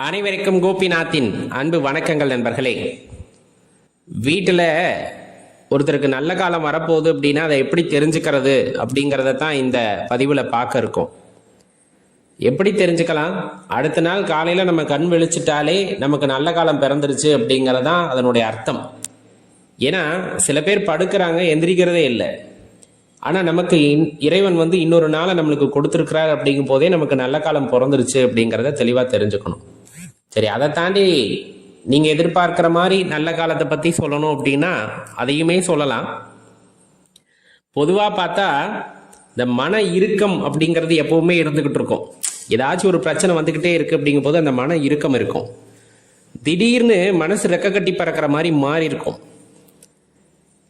அனைவருக்கும் கோபிநாத்தின் அன்பு வணக்கங்கள் நண்பர்களே. வீட்டில் ஒருத்தருக்கு நல்ல காலம் வரப்போகுது அப்படின்னா அதை எப்படி தெரிஞ்சுக்கிறது அப்படிங்கிறத தான் இந்த பதிவில் பார்க்க இருக்கோம். எப்படி தெரிஞ்சுக்கலாம்? அடுத்த நாள் காலையில் நம்ம கண் விழிச்சிட்டாலே நமக்கு நல்ல காலம் பிறந்துருச்சு அப்படிங்கிறதான் அதனுடைய அர்த்தம். ஏன்னா சில பேர் படுக்கிறாங்க, எந்திரிக்கிறதே இல்லை. ஆனால் நமக்கு இறைவன் இன்னொரு நாளை நம்மளுக்கு கொடுத்துருக்கிறார் அப்படிங்கும் போதே நமக்கு நல்ல காலம் பிறந்துருச்சு அப்படிங்கிறத தெளிவாக தெரிஞ்சுக்கணும். சரி, அதை தாண்டி நீங்கள் எதிர்பார்க்குற மாதிரி நல்ல காலத்தை பற்றி சொல்லணும் அப்படின்னா அதையுமே சொல்லலாம். பொதுவாக பார்த்தா இந்த மன இறுக்கம் அப்படிங்கிறது எப்பவுமே இருந்துக்கிட்டு இருக்கும். ஏதாச்சும் ஒரு பிரச்சனை வந்துக்கிட்டே இருக்குது அப்படிங்கும் போது அந்த மன இறுக்கம் இருக்கும். திடீர்னு மனசு ரெக்க கட்டி பறக்கிற மாதிரி மாறி இருக்கும்.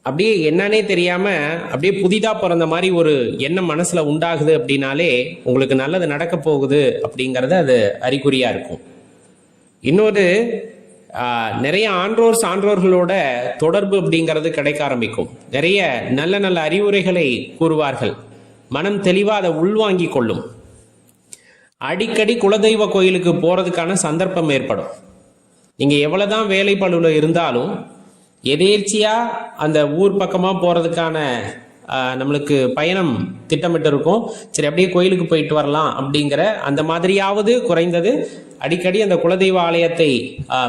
அப்படியே என்னன்னே தெரியாமல் அப்படியே புதிதாக பிறந்த மாதிரி ஒரு எண்ணம் மனசில் உண்டாகுது அப்படின்னாலே உங்களுக்கு நல்லது நடக்க போகுது அப்படிங்கிறது அது அறிகுறியாக இருக்கும். இன்னொரு நிறைய சான்றோர்களோட தொடர்பு அப்படிங்கிறது கிடைக்க ஆரம்பிக்கும். நிறைய நல்ல நல்ல அறிவுரைகளை கூறுவார்கள். மனம் தெளிவாக அதை உள்வாங்கி கொள்ளும். அடிக்கடி குலதெய்வ கோயிலுக்கு போகிறதுக்கான சந்தர்ப்பம் ஏற்படும். நீங்கள் எவ்வளோதான் வேலை பளுவில் இருந்தாலும் எதேர்ச்சியாக அந்த ஊர் பக்கமாக போகிறதுக்கான நம்மளுக்கு பயணம் திட்டமிட்டு இருக்கும். சரி, அப்படியே கோயிலுக்கு போயிட்டு வரலாம் அப்படிங்கிற அந்த மாதிரியாவது குறைந்தது அடிக்கடி அந்த குலதெய்வ ஆலயத்தை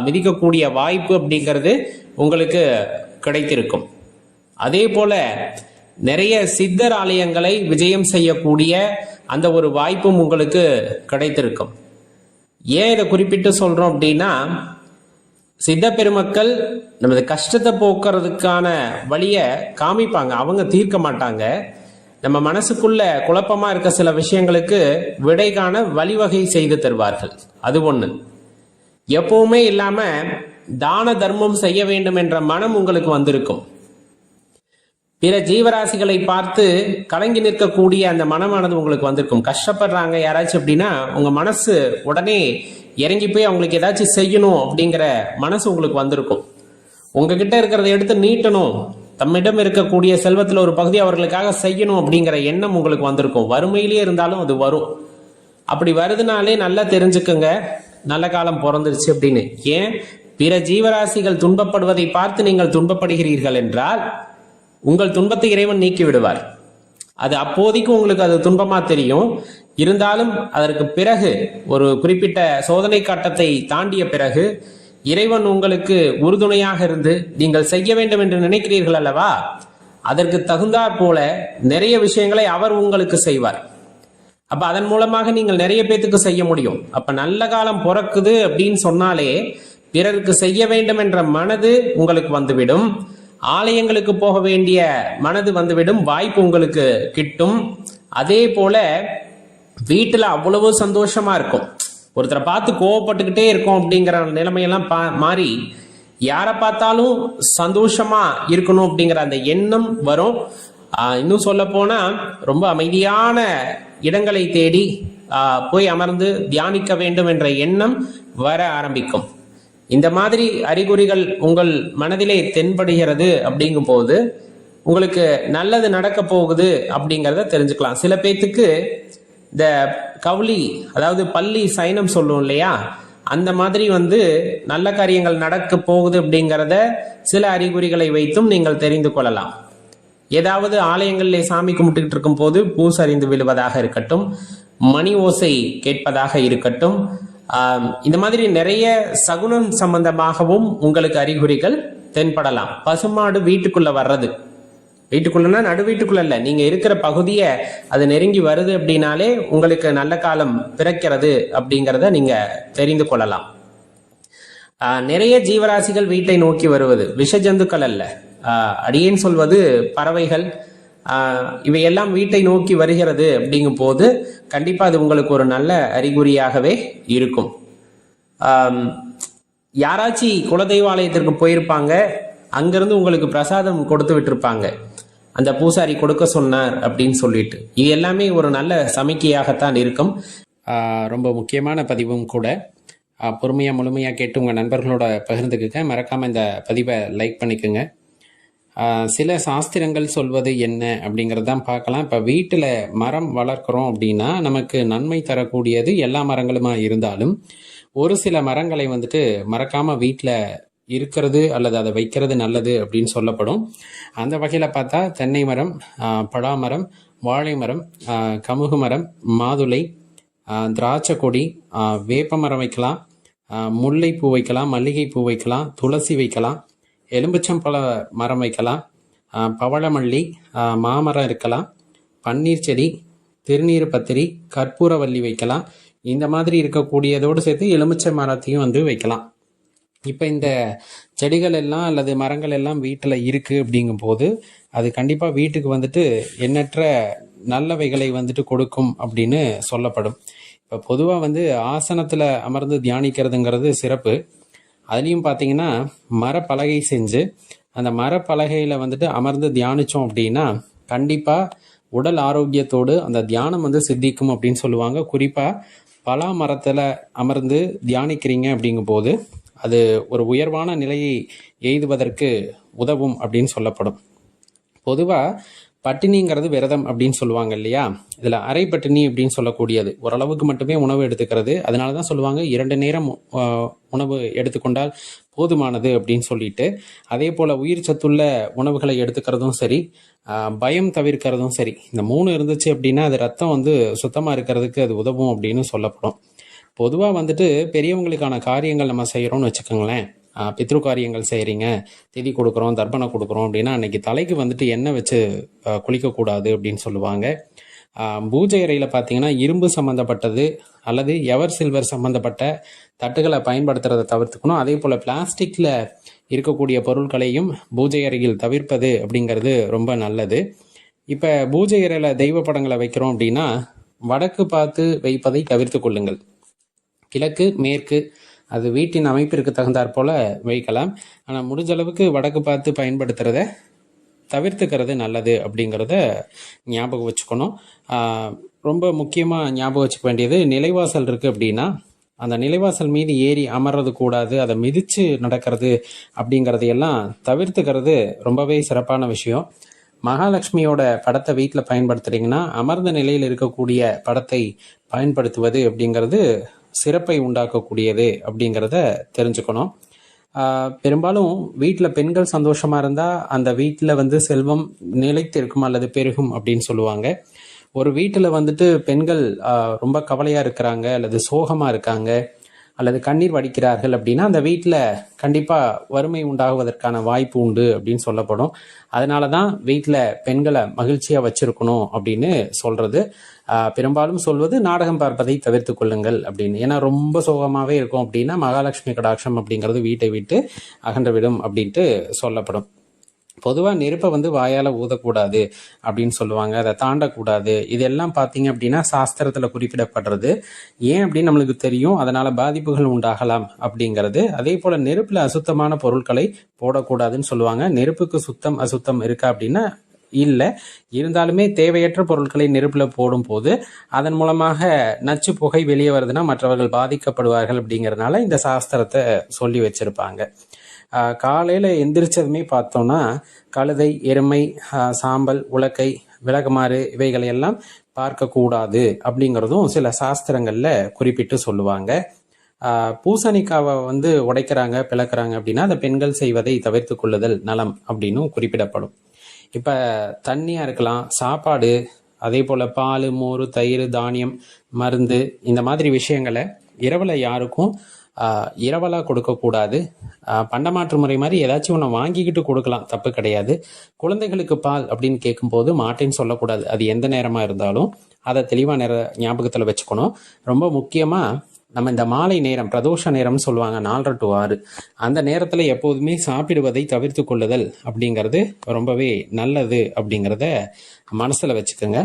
மிதிக்கக்கூடிய வாய்ப்பு அப்படிங்கிறது உங்களுக்கு கிடைத்திருக்கும். அதே போல நிறைய சித்தர் ஆலயங்களை விஜயம் செய்யக்கூடிய அந்த ஒரு வாய்ப்பும் உங்களுக்கு கிடைத்திருக்கும். ஏன் இதை குறிப்பிட்டு சொல்றோம் அப்படின்னா, சித்த பெருமக்கள் நமது கஷ்டத்தை போக்குறதுக்கான வழியை காமிப்பாங்க, அவங்க தீர்க்க மாட்டாங்க. நம்ம மனசுக்குள்ள குழப்பமா இருக்க சில விஷயங்களுக்கு விடை காண வழிவகை செய்து தருவார்கள். அது ஒண்ணு. எப்பவுமே இல்லாம தான தர்மம் செய்ய வேண்டும் என்ற மனம் உங்களுக்கு வந்திருக்கும். பிற ஜீவராசிகளை பார்த்து கலங்கி நிற்கக்கூடிய அந்த மனமானது உங்களுக்கு வந்திருக்கும். கஷ்டப்படுறாங்க யாராச்சும் அப்படின்னா உங்க மனசு உடனே இறங்கி போய் அவங்களுக்கு ஏதாச்சும் செய்யணும் அப்படிங்கிற மனசு உங்களுக்கு வந்திருக்கும். உங்ககிட்ட இருக்கிறத எடுத்து நீட்டணும், தம்மிடம் இருக்கக்கூடிய செல்வத்தில் ஒரு பகுதி அவர்களுக்காக செய்யணும் அப்படிங்கிற எண்ணம் உங்களுக்கு வந்திருக்கும். வறுமையிலேயே இருந்தாலும் அது வரும். அப்படி வருதுனாலே நல்லா தெரிஞ்சுக்குங்க, நல்ல காலம் பிறந்துருச்சு அப்படின்னு. ஏன்? பிற ஜீவராசிகள் துன்பப்படுவதை பார்த்து நீங்கள் துன்பப்படுகிறீர்கள் என்றால் உங்கள் துன்பத்தை இறைவன் நீக்கி விடுவார். அது அப்போதைக்கு உங்களுக்கு அது துன்பமா தெரியும். இருந்தாலும் அதற்கு பிறகு ஒரு குறிப்பிட்ட சோதனை கட்டத்தை தாண்டிய பிறகு இறைவன் உங்களுக்கு உறுதுணையாக இருந்து நீங்கள் செய்ய வேண்டும் என்று நினைக்கிறீர்கள் அல்லவா, அதற்கு தகுந்தாற் போல நிறைய விஷயங்களை அவர் உங்களுக்கு செய்வார். அப்ப அதன் மூலமாக நீங்கள் நிறைய பேத்துக்கு செய்ய முடியும். அப்ப நல்ல காலம் பிறக்குது அப்படின்னு சொன்னாலே பிறருக்கு செய்ய வேண்டும் என்ற மனது உங்களுக்கு வந்துவிடும். ஆலயங்களுக்கு போக வேண்டிய மனது வந்துவிடும், வாய்ப்பு உங்களுக்கு கிட்டும். அதே போல வீட்டுல அவ்வளவு சந்தோஷமா இருக்கும். ஒருத்தரை பார்த்து கோவப்பட்டுக்கிட்டே இருக்கும் அப்படிங்கிற நிலைமையெல்லாம் மாறி யாரை பார்த்தாலும் சந்தோஷமா இருக்கணும் அப்படிங்கிற அந்த எண்ணம் வரும். இன்னும் சொல்ல போனா ரொம்ப அமைதியான இடங்களை தேடி போய் அமர்ந்து தியானிக்க வேண்டும் என்ற எண்ணம் வர ஆரம்பிக்கும். இந்த மாதிரி அறிகுறிகள் உங்கள் மனதிலே தென்படுகிறது அப்படிங்கும் போது உங்களுக்கு நல்லது நடக்க போகுது அப்படிங்கிறத தெரிஞ்சுக்கலாம். சில பேத்துக்கு இந்த கவுளி, அதாவது பள்ளி சைனம் சொல்லுவோம் இல்லையா, அந்த மாதிரி நல்ல காரியங்கள் நடக்க போகுது அப்படிங்கிறத சில அறிகுறிகளை வைத்தும் நீங்கள் தெரிந்து கொள்ளலாம். ஏதாவது ஆலயங்களிலே சாமி கும்பிட்டுக்கிட்டு இருக்கும் போது பூசறிந்து விழுவதாக இருக்கட்டும், மணி ஓசை கேட்பதாக இருக்கட்டும், இந்த மாதிரி நிறைய சகுனம் சம்பந்தமாகவும் உங்களுக்கு அறிகுறிகள் தென்படலாம். பசுமாடு வீட்டுக்குள்ள வர்றது, வீட்டுக்குள்ளனா நடு வீட்டுக்குள்ள இல்ல, நீங்க இருக்கிற பகுதியை அது நெருங்கி வருது அப்படின்னாலே உங்களுக்கு நல்ல காலம் பிறக்கிறது அப்படிங்கிறத நீங்க தெரிந்து கொள்ளலாம். நிறைய ஜீவராசிகள் வீட்டை நோக்கி வருவது விஷ ஜந்துக்கள் அல்ல, அடியேன் சொல்வது பறவைகள், இவையெல்லாம் வீட்டை நோக்கி வருகிறது அப்படிங்கும் போது கண்டிப்பா அது உங்களுக்கு ஒரு நல்ல அறிகுறியாகவே இருக்கும். யாராச்சும் குலதெய்வாலயத்திற்கு போயிருப்பாங்க, அங்கிருந்து உங்களுக்கு பிரசாதம் கொடுத்து விட்டுருப்பாங்க, அந்த பூசாரி கொடுக்க சொன்னார் அப்படின்னு சொல்லிட்டு. இது எல்லாமே ஒரு நல்ல சமிக்கையாகத்தான் இருக்கும். ரொம்ப முக்கியமான பதிவும் கூட. பொறுமையாக முழுமையாக கேட்டு உங்கள் நண்பர்களோட பகிர்ந்துக்குங்க. மறக்காமல் இந்த பதிவை லைக் பண்ணிக்கோங்க. சில சாஸ்திரங்கள் சொல்வது என்ன அப்படிங்கிறது தான் பார்க்கலாம். இப்போ வீட்டில் மரம் வளர்க்குறோம் அப்படின்னா நமக்கு நன்மை தரக்கூடியது எல்லா மரங்களுமா இருந்தாலும் ஒரு சில மரங்களை வந்துட்டு மறக்காம வீட்டில் இருக்கிறது அல்லது அதை வைக்கிறது நல்லது அப்படின்னு சொல்லப்படும். அந்த வகையில் பார்த்தா தென்னை மரம், பலாமரம், வாழை மரம், கமுகு மரம், மாதுளை, திராட்சை கொடி, வேப்ப மரம் வைக்கலாம், முல்லைப்பூ வைக்கலாம், மல்லிகைப்பூ வைக்கலாம், துளசி வைக்கலாம், எலும்பிச்சம்பழ மரம் வைக்கலாம், பவளமல்லி, மாமரம் இருக்கலாம், பன்னீர் செடி, திருநீர் பத்திரி, கற்பூரவல்லி வைக்கலாம். இந்த மாதிரி இருக்கக்கூடியதோடு சேர்த்து எலுமிச்சை மரத்தையும் வந்து வைக்கலாம். இப்போ இந்த செடிகள் எல்லாம் அல்லது மரங்கள் எல்லாம் வீட்டில் இருக்குது அப்படிங்கும்போது அது கண்டிப்பாக வீட்டுக்கு வந்துட்டு எண்ணற்ற நல்லவைகளை வந்துட்டு கொடுக்கும் அப்படின்னு சொல்லப்படும். இப்போ பொதுவாக வந்து ஆசனத்தில் அமர்ந்து தியானிக்கிறதுங்கிறது சிறப்பு. அதுலேயும் பார்த்தீங்கன்னா மரப்பலகை செஞ்சு அந்த மரப்பலகையில் வந்துட்டு அமர்ந்து தியானித்தோம் அப்படின்னா கண்டிப்பாக உடல் ஆரோக்கியத்தோடு அந்த தியானம் வந்து சித்திக்கும் அப்படின்னு சொல்லுவாங்க. குறிப்பாக பலா மரத்தில் அமர்ந்து தியானிக்கிறீங்க அப்படிங்கும்போது அது ஒரு உயர்வான நிலையை எய்துவதற்கு உதவும் அப்படின்னு சொல்லப்படும். பொதுவாக பட்டினிங்கிறது விரதம் அப்படின்னு சொல்லுவாங்க இல்லையா, இதில் அரை பட்டினி அப்படின்னு சொல்லக்கூடியது ஓரளவுக்கு மட்டுமே உணவு எடுத்துக்கிறது. அதனால தான் சொல்லுவாங்க 2 நேரம் உணவு எடுத்துக்கொண்டால் போதுமானது அப்படின்னு சொல்லிட்டு. அதே போல் உயிர் சத்துள்ள உணவுகளை எடுத்துக்கிறதும் சரி, பயம் தவிர்க்கிறதும் சரி, இந்த 3 இருந்துச்சு அப்படின்னா அது ரத்தம் வந்து சுத்தமாக இருக்கிறதுக்கு அது உதவும் அப்படின்னு சொல்லப்படும். பொதுவாக வந்துட்டு பெரியவங்களுக்கான காரியங்கள் நம்ம செய்கிறோம்னு வச்சுக்கோங்களேன், பித்ரு காரியங்கள் செய்கிறீங்க, திதி கொடுக்குறோம், தர்ப்பணம் கொடுக்குறோம் அப்படின்னா அன்னைக்கு தலைக்கு வந்துட்டு எண்ணெய் வச்சு குளிக்கக்கூடாது அப்படின்னு சொல்லுவாங்க. பூஜை அறையில் பார்த்தீங்கன்னா இரும்பு சம்மந்தப்பட்டது அல்லது எவர் சில்வர் சம்மந்தப்பட்ட தட்டுகளை பயன்படுத்துறதை தவிர்த்துக்கணும். அதே போல் பிளாஸ்டிக்கில் இருக்கக்கூடிய பொருட்களையும் பூஜை அறையில் தவிர்ப்பது அப்படிங்கிறது ரொம்ப நல்லது. இப்போ பூஜை அறையில் தெய்வ படங்களை வைக்கிறோம் அப்படின்னா வடக்கு பார்த்து வைப்பதை தவிர்த்து கொள்ளுங்கள். கிழக்கு, மேற்கு அது வீட்டின் அமைப்பிற்கு தகுந்தாற் போல் வைக்கலாம். ஆனால் முடிஞ்ச அளவுக்கு வடக்கு பார்த்து பயன்படுத்துகிறத தவிர்த்துக்கிறது நல்லது அப்படிங்கிறத ஞாபகம் வச்சுக்கணும். ரொம்ப முக்கியமாக ஞாபகம் வச்சுக்க வேண்டியது, நிலைவாசல் இருக்குது அப்படின்னா அந்த நிலைவாசல் மீது ஏறி அமர்றது கூடாது, அதை மிதித்து நடக்கிறது அப்படிங்கிறதையெல்லாம் தவிர்த்துக்கிறது ரொம்பவே சிறப்பான விஷயம். மகாலட்சுமியோட படத்தை வீட்டில் பயன்படுத்துகிறீங்கன்னா அமர்ந்த நிலையில் இருக்கக்கூடிய படத்தை பயன்படுத்துவது அப்படிங்கிறது சிறப்பை உண்டாக்கக்கூடியது அப்படிங்கிறத தெரிஞ்சுக்கணும். பெரும்பாலும் வீட்டில் பெண்கள் சந்தோஷமாக இருந்தால் அந்த வீட்டில் வந்து செல்வம் நிலைத்து இருக்கும் அல்லது பெருகும் அப்படின்னு சொல்லுவாங்க. ஒரு வீட்டில் வந்துட்டு பெண்கள் ரொம்ப கவலையாக இருக்கிறாங்க அல்லது சோகமாக இருக்காங்க அல்லது கண்ணீர் வடிக்கிறார்கள் அப்படின்னா அந்த வீட்டில் கண்டிப்பாக வறுமை உண்டாகுவதற்கான வாய்ப்பு உண்டு அப்படின்னு சொல்லப்படும். அதனால தான் வீட்டில் பெண்களை மகிழ்ச்சியாக வச்சிருக்கணும் அப்படின்னு சொல்கிறது. பெரும்பாலும் சொல்வது நாடகம் பார்ப்பதை தவிர்த்து கொள்ளுங்கள் அப்படின்னு. ஏன்னா ரொம்ப சோகமாகவே இருக்கும் அப்படின்னா மகாலட்சுமி கடாட்சம் அப்படிங்கிறது வீட்டை விட்டு அகன்றுவிடும் அப்படின்ட்டு சொல்லப்படும். பொதுவாக நெருப்பை வந்து வாயால் ஊதக்கூடாது அப்படின்னு சொல்லுவாங்க, அதை தாண்டக்கூடாது. இதெல்லாம் பார்த்தீங்க அப்படின்னா சாஸ்திரத்தில் குறிப்பிடப்படுறது. ஏன் அப்படின்னு நம்மளுக்கு தெரியும், அதனால் பாதிப்புகள் உண்டாகலாம் அப்படிங்கிறது. அதே போல் நெருப்பில் அசுத்தமான பொருட்களை போடக்கூடாதுன்னு சொல்லுவாங்க. நெருப்புக்கு சுத்தம் அசுத்தம் இருக்கா அப்படின்னா இல்லை. இருந்தாலுமே தேவையற்ற பொருட்களை நெருப்பில் போடும் போது அதன் மூலமாக நச்சு புகை வெளியே வருதுன்னா மற்றவர்கள் பாதிக்கப்படுவார்கள் அப்படிங்கிறதுனால இந்த சாஸ்திரத்தை சொல்லி வச்சிருப்பாங்க. காலையில் எந்திரிச்சதுமே பார்த்தோன்னா கழுதை, எருமை, சாம்பல், உலக்கை, விளக்குமாறு இவைகளை எல்லாம் பார்க்கக்கூடாது அப்படிங்கிறதும் சில சாஸ்திரங்களில் குறிப்பிட்டு சொல்லுவாங்க. பூசணிக்காவை வந்து உடைக்கிறாங்க, பிளக்குறாங்க அப்படின்னா அந்த பெண்கள் செய்வதை தவிர்த்து கொள்ளுதல் நலம் அப்படின்னும் குறிப்பிடப்படும். இப்போ தண்ணியாக இருக்கலாம், சாப்பாடு, அதே போல் பால், மோர், தயிர், தானியம், மருந்து, இந்த மாதிரி விஷயங்களை இரவில் யாருக்கும் இரவலாக கொடுக்கக்கூடாது. பண்டமாற்று முறை மாதிரி ஏதாச்சும் ஒன்று வாங்கிக்கிட்டு கொடுக்கலாம், தப்பு கிடையாது. குழந்தைகளுக்கு பால் அப்படின்னு கேட்கும்போது மாட்டேன்னு சொல்லக்கூடாது. அது எந்த நேரமாக இருந்தாலும் அதை தெளிவாக ஞாபகத்தில் வச்சுக்கணும். ரொம்ப முக்கியமாக நம்ம இந்த மாலை நேரம், பிரதோஷ நேரம்னு சொல்லுவாங்க, 4:30 to 6, அந்த நேரத்தில் எப்போதுமே சாப்பிடுவதை தவிர்த்து கொள்ளுதல் அப்படிங்கிறது ரொம்பவே நல்லது அப்படிங்கிறத மனசில் வச்சுக்கோங்க.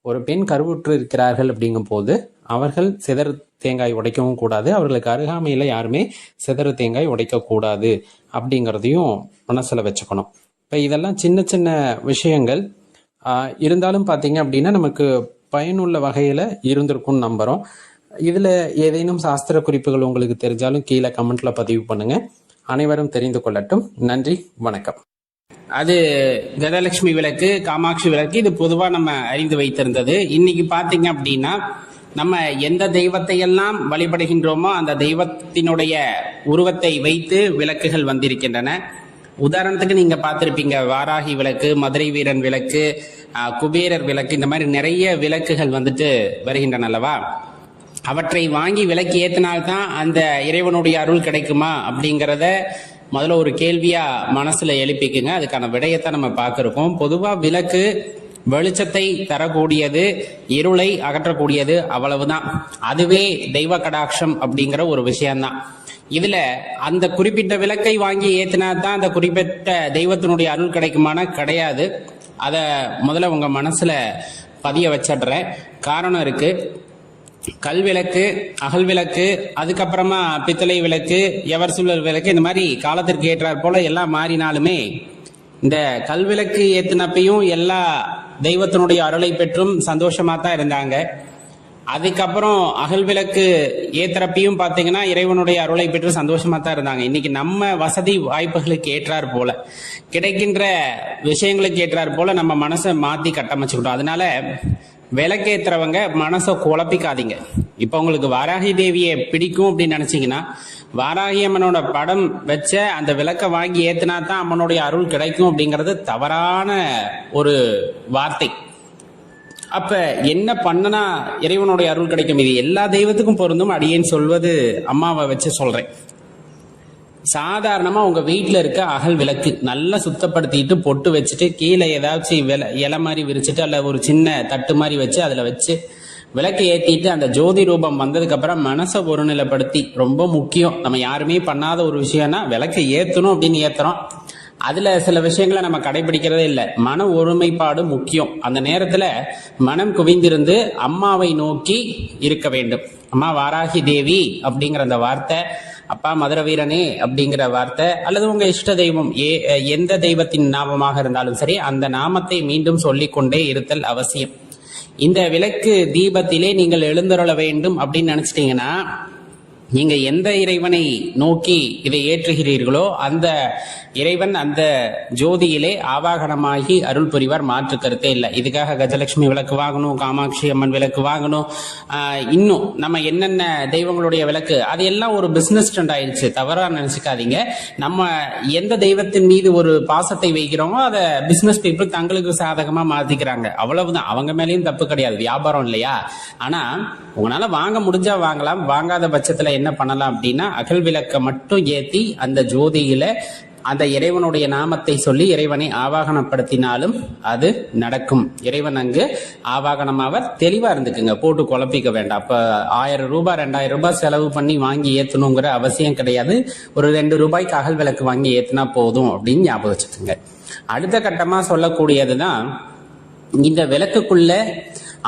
ஒரு பெண் கருவுற்று இருக்கிறார்கள் அப்படிங்கும் போது அவர்கள் சிதறு தேங்காய் உடைக்கவும் கூடாது, அவர்களுக்கு அருகாமையில் யாருமே சிதறு தேங்காய் உடைக்கக்கூடாது அப்படிங்கிறதையும் மனசில் வச்சுக்கணும். இப்போ இதெல்லாம் சின்ன சின்ன விஷயங்கள் இருந்தாலும் பார்த்தீங்க அப்படின்னா நமக்கு பயனுள்ள வகையில் இருந்திருக்கும்னு நம்புகிறோம். இதில் ஏதேனும் சாஸ்திர குறிப்புகள் உங்களுக்கு தெரிஞ்சாலும் கீழே கமெண்ட்ல பதிவு பண்ணுங்க. அனைவரும் தெரிந்து கொள்ளட்டும். நன்றி, வணக்கம். அது கஜலட்சுமி விளக்கு, காமாட்சி விளக்கு, இது பொதுவாக நம்ம அறிந்து வைத்திருந்தது. இன்னைக்கு பார்த்தீங்க அப்படின்னா நம்ம எந்த தெய்வத்தை எல்லாம் வழிபடுகின்றோமோ அந்த தெய்வத்தினுடைய உருவத்தை வைத்து விளக்குகள் வந்திருக்கின்றன. உதாரணத்துக்கு நீங்க பார்த்திருப்பீங்க, வாராகி விளக்கு, மதுரை வீரன் விளக்கு, குபேரர் விளக்கு, இந்த மாதிரி நிறைய விளக்குகள் வந்துட்டு வருகின்றன அல்லவா. அவற்றை வாங்கி விளக்கு ஏத்தினால்தான் அந்த இறைவனுடைய அருள் கிடைக்குமா அப்படிங்கிறத முதல்ல ஒரு கேள்வியா மனசுல எழுப்பிக்குங்க. அதுக்கான விடயத்தை நம்ம பார்க்கிறோம். பொதுவா விளக்கு வெளிச்சத்தை தரக்கூடியது, இருளை அகற்றக்கூடியது, அவ்வளவுதான். அதுவே தெய்வ கடாட்சம் அப்படிங்கிற ஒரு விஷயம்தான். இதுல அந்த குறிப்பிட்ட விளக்கை வாங்கி ஏத்தினா தான் அந்த குறிப்பிட்ட தெய்வத்தினுடைய அருள் கிடைக்குமானா கிடையாது. அத முதல்ல உங்க மனசுல பதிய வச்சிடுறேன். காரணம் இருக்கு. கல் விளக்கு, அகல் விளக்கு, அதுக்கப்புறமா பித்தளை விளக்கு, எவர் சுழல் விளக்கு, இந்த மாதிரி காலத்திற்கு ஏற்றாற் போல எல்லாம் மாறினாலுமே இந்த கல் விளக்கு ஏத்தினப்பையும் எல்லா தெய்வத்தினுடைய அருளை பெற்றும் சந்தோஷமா தான் இருந்தாங்க. அதுக்கப்புறம் அகல் விளக்கு ஏத்துறப்பையும் பாத்தீங்கன்னா இறைவனுடைய அருளை பெற்று சந்தோஷமா தான் இருந்தாங்க. இன்னைக்கு நம்ம வசதி வாய்ப்புகளுக்கு ஏற்றார் போல, கிடைக்கின்ற விஷயங்களுக்கு ஏற்றார் போல நம்ம மனசை மாத்தி கட்டமைச்சுக்கிட்டோம். அதனால விளக்கேத்துறவங்க மனசை குழப்பிக்காதீங்க. இப்ப உங்களுக்கு வாராகி தேவியை பிடிக்கும் அப்படின்னு நினைச்சீங்கன்னா வாராகி அம்மனோட படம் வச்ச அந்த விளக்க வாங்கி ஏத்தினா தான் அம்மனுடைய அருள் கிடைக்கும் அப்படிங்கிறது தவறான ஒரு வார்த்தை. அப்ப என்ன பண்ணனா இறைவனுடைய அருள் கிடைக்கும்? இது எல்லா தெய்வத்துக்கும் பொருந்தும். அடியேன்னு சொல்வது அம்மாவை வச்சு சொல்றேன். சாதாரணமா உங்க வீட்டுல இருக்க அகல் விளக்கு நல்லா சுத்தப்படுத்திட்டு பொட்டு வச்சுட்டு கீழே ஏதாச்சும் இலை மாதிரி விரிச்சிட்டு அல்ல ஒரு சின்ன தட்டு மாதிரி வச்சு அதுல வச்சு விளக்கு ஏத்திட்டு அந்த ஜோதி ரூபம் வந்ததுக்கு அப்புறம் மனசை ஒருநிலைப்படுத்தி, ரொம்ப முக்கியம், நம்ம யாருமே பண்ணாத ஒரு விஷயம்னா விளக்கை ஏத்தணும் அப்படின்னு ஏத்துறோம். அதுல சில விஷயங்களை நம்ம கடைபிடிக்கிறதே இல்லை. மன ஒருமைப்பாடு முக்கியம். அந்த நேரத்துல மனம் குவிந்திருந்து அம்மாவை நோக்கி இருக்க வேண்டும். அம்மா வாராகி தேவி அப்படிங்கிற அந்த வார்த்தை, அப்பா மதுர வீரனே அப்படிங்கிற வார்த்தை, அல்லது உங்க இஷ்ட தெய்வம் எந்த தெய்வத்தின் நாமமாக இருந்தாலும் சரி அந்த நாமத்தை மீண்டும் சொல்லிக்கொண்டே இருத்தல் அவசியம். இந்த விளக்கு தீபத்திலே நீங்கள் எழுந்தருள வேண்டும் அப்படின்னு நினைச்சிட்டீங்கன்னா நீங்க எந்த இறைவனை நோக்கி இதை ஏற்றுகிறீர்களோ அந்த இறைவன் அந்த ஜோதியிலே ஆவாகனமாகி அருள் புரிவார். மாற்று கருத்தே இல்லை. இதுக்காக கஜலட்சுமி விளக்கு வாங்கணும், காமாட்சி அம்மன் விளக்கு வாங்கணும், இன்னும் நம்ம என்னென்ன தெய்வங்களுடைய விளக்கு, அது எல்லாம் ஒரு பிசினஸ் ட்ரெண்ட் ஆயிடுச்சு. தவறா நினைச்சுக்காதீங்க. நம்ம எந்த தெய்வத்தின் மீது ஒரு பாசத்தை வைக்கிறோமோ அதை பிசினஸ் பீப்புள் தங்களுக்கு சாதகமா மாத்திக்கிறாங்க. அவ்வளவுதான். அவங்க மேலேயும் தப்பு கிடையாது, வியாபாரம் இல்லையா. ஆனா உங்களால வாங்க முடிஞ்சா வாங்கலாம். வாங்காத பட்சத்துல என்ன பண்ணலாம் அப்படின்னா அகல் விளக்க மட்டும் ஏத்தி அந்த ஜோதியில அந்த இறைவனுடைய நாமத்தை சொல்லி இறைவனை ஆவாகனப்படுத்தினாலும் அது நடக்கும். இறைவன் அங்கு ஆவாகனமாவர். தெளிவா இருந்துக்குங்க, போட்டு குழப்பிக்க வேண்டாம். அப்ப 1000 ரூபாய் 2000 ரூபாய் செலவு பண்ணி வாங்கி ஏத்தணுங்கிற அவசியம் கிடையாது. ஒரு 2 ரூபாய்க்கு அகல் விளக்கு வாங்கி ஏத்தினா போதும் அப்படின்னு ஞாபகம் வச்சுக்கோங்க. அடுத்த கட்டமா சொல்லக்கூடியதுதான் இந்த விளக்குக்குள்ள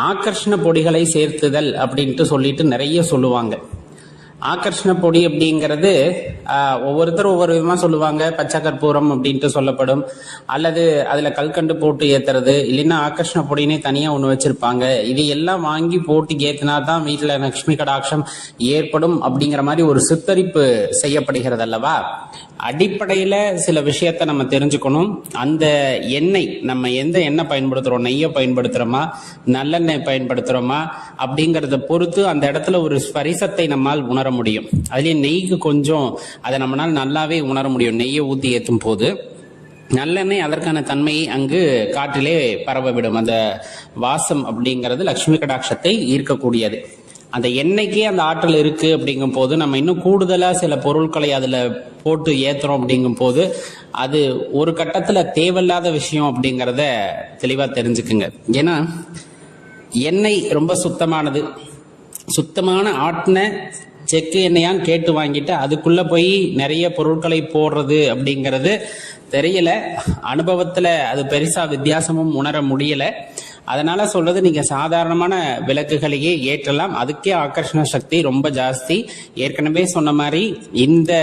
ஆகர்ஷண பொடிகளை சேர்த்துதல் அப்படின்ட்டு சொல்லிட்டு நிறைய சொல்லுவாங்க. ஆகர்ஷண பொடி அப்படிங்கிறது ஒவ்வொருத்தரும் ஒவ்வொரு விதமா சொல்லுவாங்க. பச்சை கற்பூரம் அப்படின்ட்டு சொல்லப்படும், அல்லது அதுல கல்கண்டு போட்டு ஏத்துறது, இல்லைன்னா ஆகர்ஷண பொடினே தனியா ஒண்ணு வச்சிருப்பாங்க. இது எல்லாம் வாங்கி போட்டு ஏத்தினா தான் வீட்டுல லட்சுமி கடாட்சம் ஏற்படும் அப்படிங்கிற மாதிரி ஒரு சித்தரிப்பு செய்யப்படுகிறது அல்லவா. அடிப்படையில சில விஷயத்த நம்ம தெரிஞ்சுக்கணும். அந்த எண்ணெய், நம்ம எந்த எண்ணெய் பயன்படுத்துறோம், நெய்யை பயன்படுத்துறோமா நல்லெண்ணெய் பயன்படுத்துறோமா அப்படிங்கறத பொறுத்து அந்த இடத்துல ஒரு ஸ்பரிசத்தை நம்மால் உணர முடியும். அதுலயே நெய்க்கு கொஞ்சம் அதை நம்மளால் நல்லாவே உணர முடியும். நெய்யை ஊத்தி ஏற்றும் போது நல்லெண்ணெய் அதற்கான தன்மையை அங்கு காற்றிலே பரவவிடும். அந்த வாசம் அப்படிங்கிறது லட்சுமி கடாட்சத்தை ஈர்க்கக்கூடியது. அந்த எண்ணெய்க்கே அந்த ஆற்றல் இருக்கு அப்படிங்கும் போது நம்ம இன்னும் கூடுதலா சில பொருட்களை அதுல போட்டு ஏத்துறோம் அப்படிங்கும் போது அது ஒரு கட்டத்துல தேவையில்லாத விஷயம் அப்படிங்கிறத தெளிவா தெரிஞ்சுக்குங்க. ஏன்னா எண்ணெய் ரொம்ப சுத்தமானது. சுத்தமான ஆட்டின செக்கு எண்ணெயான்னு கேட்டு வாங்கிட்டு அதுக்குள்ள போய் நிறைய பொருட்களை போடுறது அப்படிங்கிறது தெரியல. அனுபவத்துல அது பெருசா வித்தியாசமும் உணர முடியல. அதனால சொல்றது, நீங்க சாதாரணமான விளக்குகளையே ஏற்றலாம். அதுக்கே ஆகர்ஷண சக்தி ரொம்ப ஜாஸ்தி. ஏற்கனவே சொன்ன மாதிரி இந்த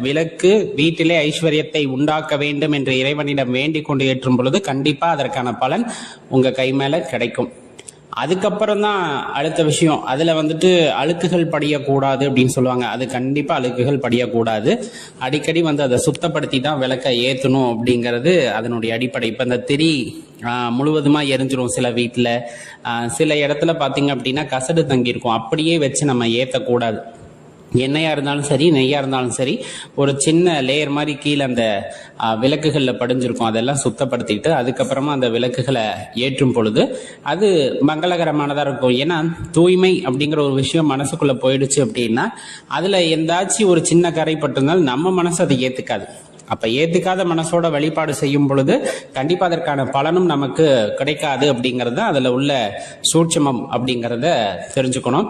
விளக்கு வீட்டிலே ஐஸ்வர்யத்தை உண்டாக்க வேண்டும் என்று இறைவனிடம் வேண்டிக் கொண்டு ஏற்றும் பொழுது கண்டிப்பா அதற்கான பலன் உங்க கை மேல கிடைக்கும். அதுக்கப்புறம் தான் அடுத்த விஷயம், அதில் வந்துட்டு அழுக்குகள் படியக்கூடாது அப்படின்னு சொல்லுவாங்க. அது கண்டிப்பாக அழுக்குகள் படியக்கூடாது. அடிக்கடி வந்து அதை சுத்தப்படுத்தி தான் விளக்கை ஏற்றணும் அப்படிங்கிறது அதனுடைய அடிப்படை. இப்போ இந்த திரி முழுவதுமாக எரிஞ்சிரும் சில வீட்டில், சில இடத்துல பார்த்தீங்க அப்படின்னா கசடு தங்கியிருக்கும். அப்படியே வச்சு நம்ம ஏற்றக்கூடாது. எண்ணெயாக இருந்தாலும் சரி, நெய்யாக இருந்தாலும் சரி, ஒரு சின்ன லேயர் மாதிரி கீழே அந்த விளக்குகளில் படிஞ்சிருக்கும். அதெல்லாம் சுத்தப்படுத்திட்டு அதுக்கப்புறமா அந்த விளக்குகளை ஏற்றும் பொழுது அது மங்களகரமானதாக இருக்கும். ஏன்னா தூய்மை அப்படிங்கிற ஒரு விஷயம் மனசுக்குள்ளே போயிடுச்சு அப்படின்னா அதில் எந்தாச்சும் ஒரு சின்ன கரை பட்டிருந்தாலும் நம்ம மனசு அதை ஏற்றுக்காது. அப்போ ஏற்றுக்காத மனசோட வழிபாடு செய்யும் பொழுது கண்டிப்பாக அதற்கான பலனும் நமக்கு கிடைக்காது அப்படிங்கிறது தான் அதில் உள்ள சூட்சமம் அப்படிங்கிறத தெரிஞ்சுக்கணும்.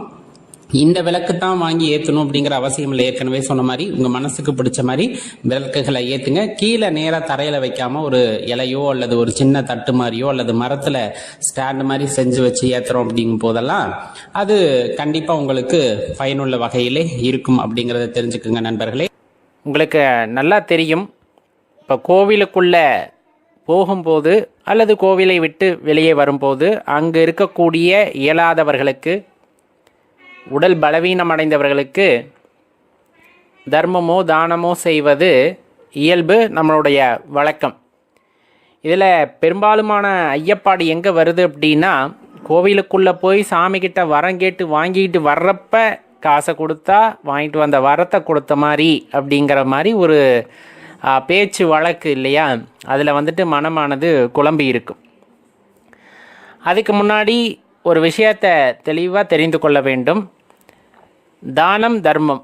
இந்த விளக்கு தான் வாங்கி ஏற்றணும் அப்படிங்கிற அவசியம் இல்லை. ஏற்கனவே சொன்ன மாதிரி உங்கள் மனசுக்கு பிடிச்ச மாதிரி விளக்குகளை ஏற்றுங்க. கீழே நேராக தரையில் வைக்காமல் ஒரு இலையோ அல்லது ஒரு சின்ன தட்டு மாதிரியோ அல்லது மரத்தில் ஸ்டாண்டு மாதிரி செஞ்சு வச்சு ஏற்றுறோம் அப்படிங்கும் போதெல்லாம் அது கண்டிப்பாக உங்களுக்கு பயனுள்ள வகையிலே இருக்கும் அப்படிங்கிறத தெரிஞ்சுக்குங்க நண்பர்களே. உங்களுக்கு நல்லா தெரியும், இப்போ கோவிலுக்குள்ளே போகும்போது அல்லது கோவிலை விட்டு வெளியே வரும்போது அங்கு இருக்கக்கூடிய இயலாதவர்களுக்கு, உடல் பலவீனம் அடைந்தவர்களுக்கு தர்மமோ தானமோ செய்வது இயல்பு, நம்மளுடைய வழக்கம். இதில் பெரும்பாலுமான ஐயப்பாடு எங்கே வருது அப்படின்னா, கோவிலுக்குள்ளே போய் சாமிக்கிட்ட வரம் கேட்டு வாங்கிட்டு வர்றப்ப காசை கொடுத்தா வாங்கிட்டு வந்த வரத்தை கொடுத்த மாதிரி அப்படிங்கிற மாதிரி ஒரு பேச்சு வழக்கு இல்லையா, அதில் வந்துட்டு மனமானது குழம்பி இருக்கும். அதுக்கு முன்னாடி ஒரு விஷயத்தை தெளிவாக தெரிந்து கொள்ள வேண்டும். தானம் தர்மம்.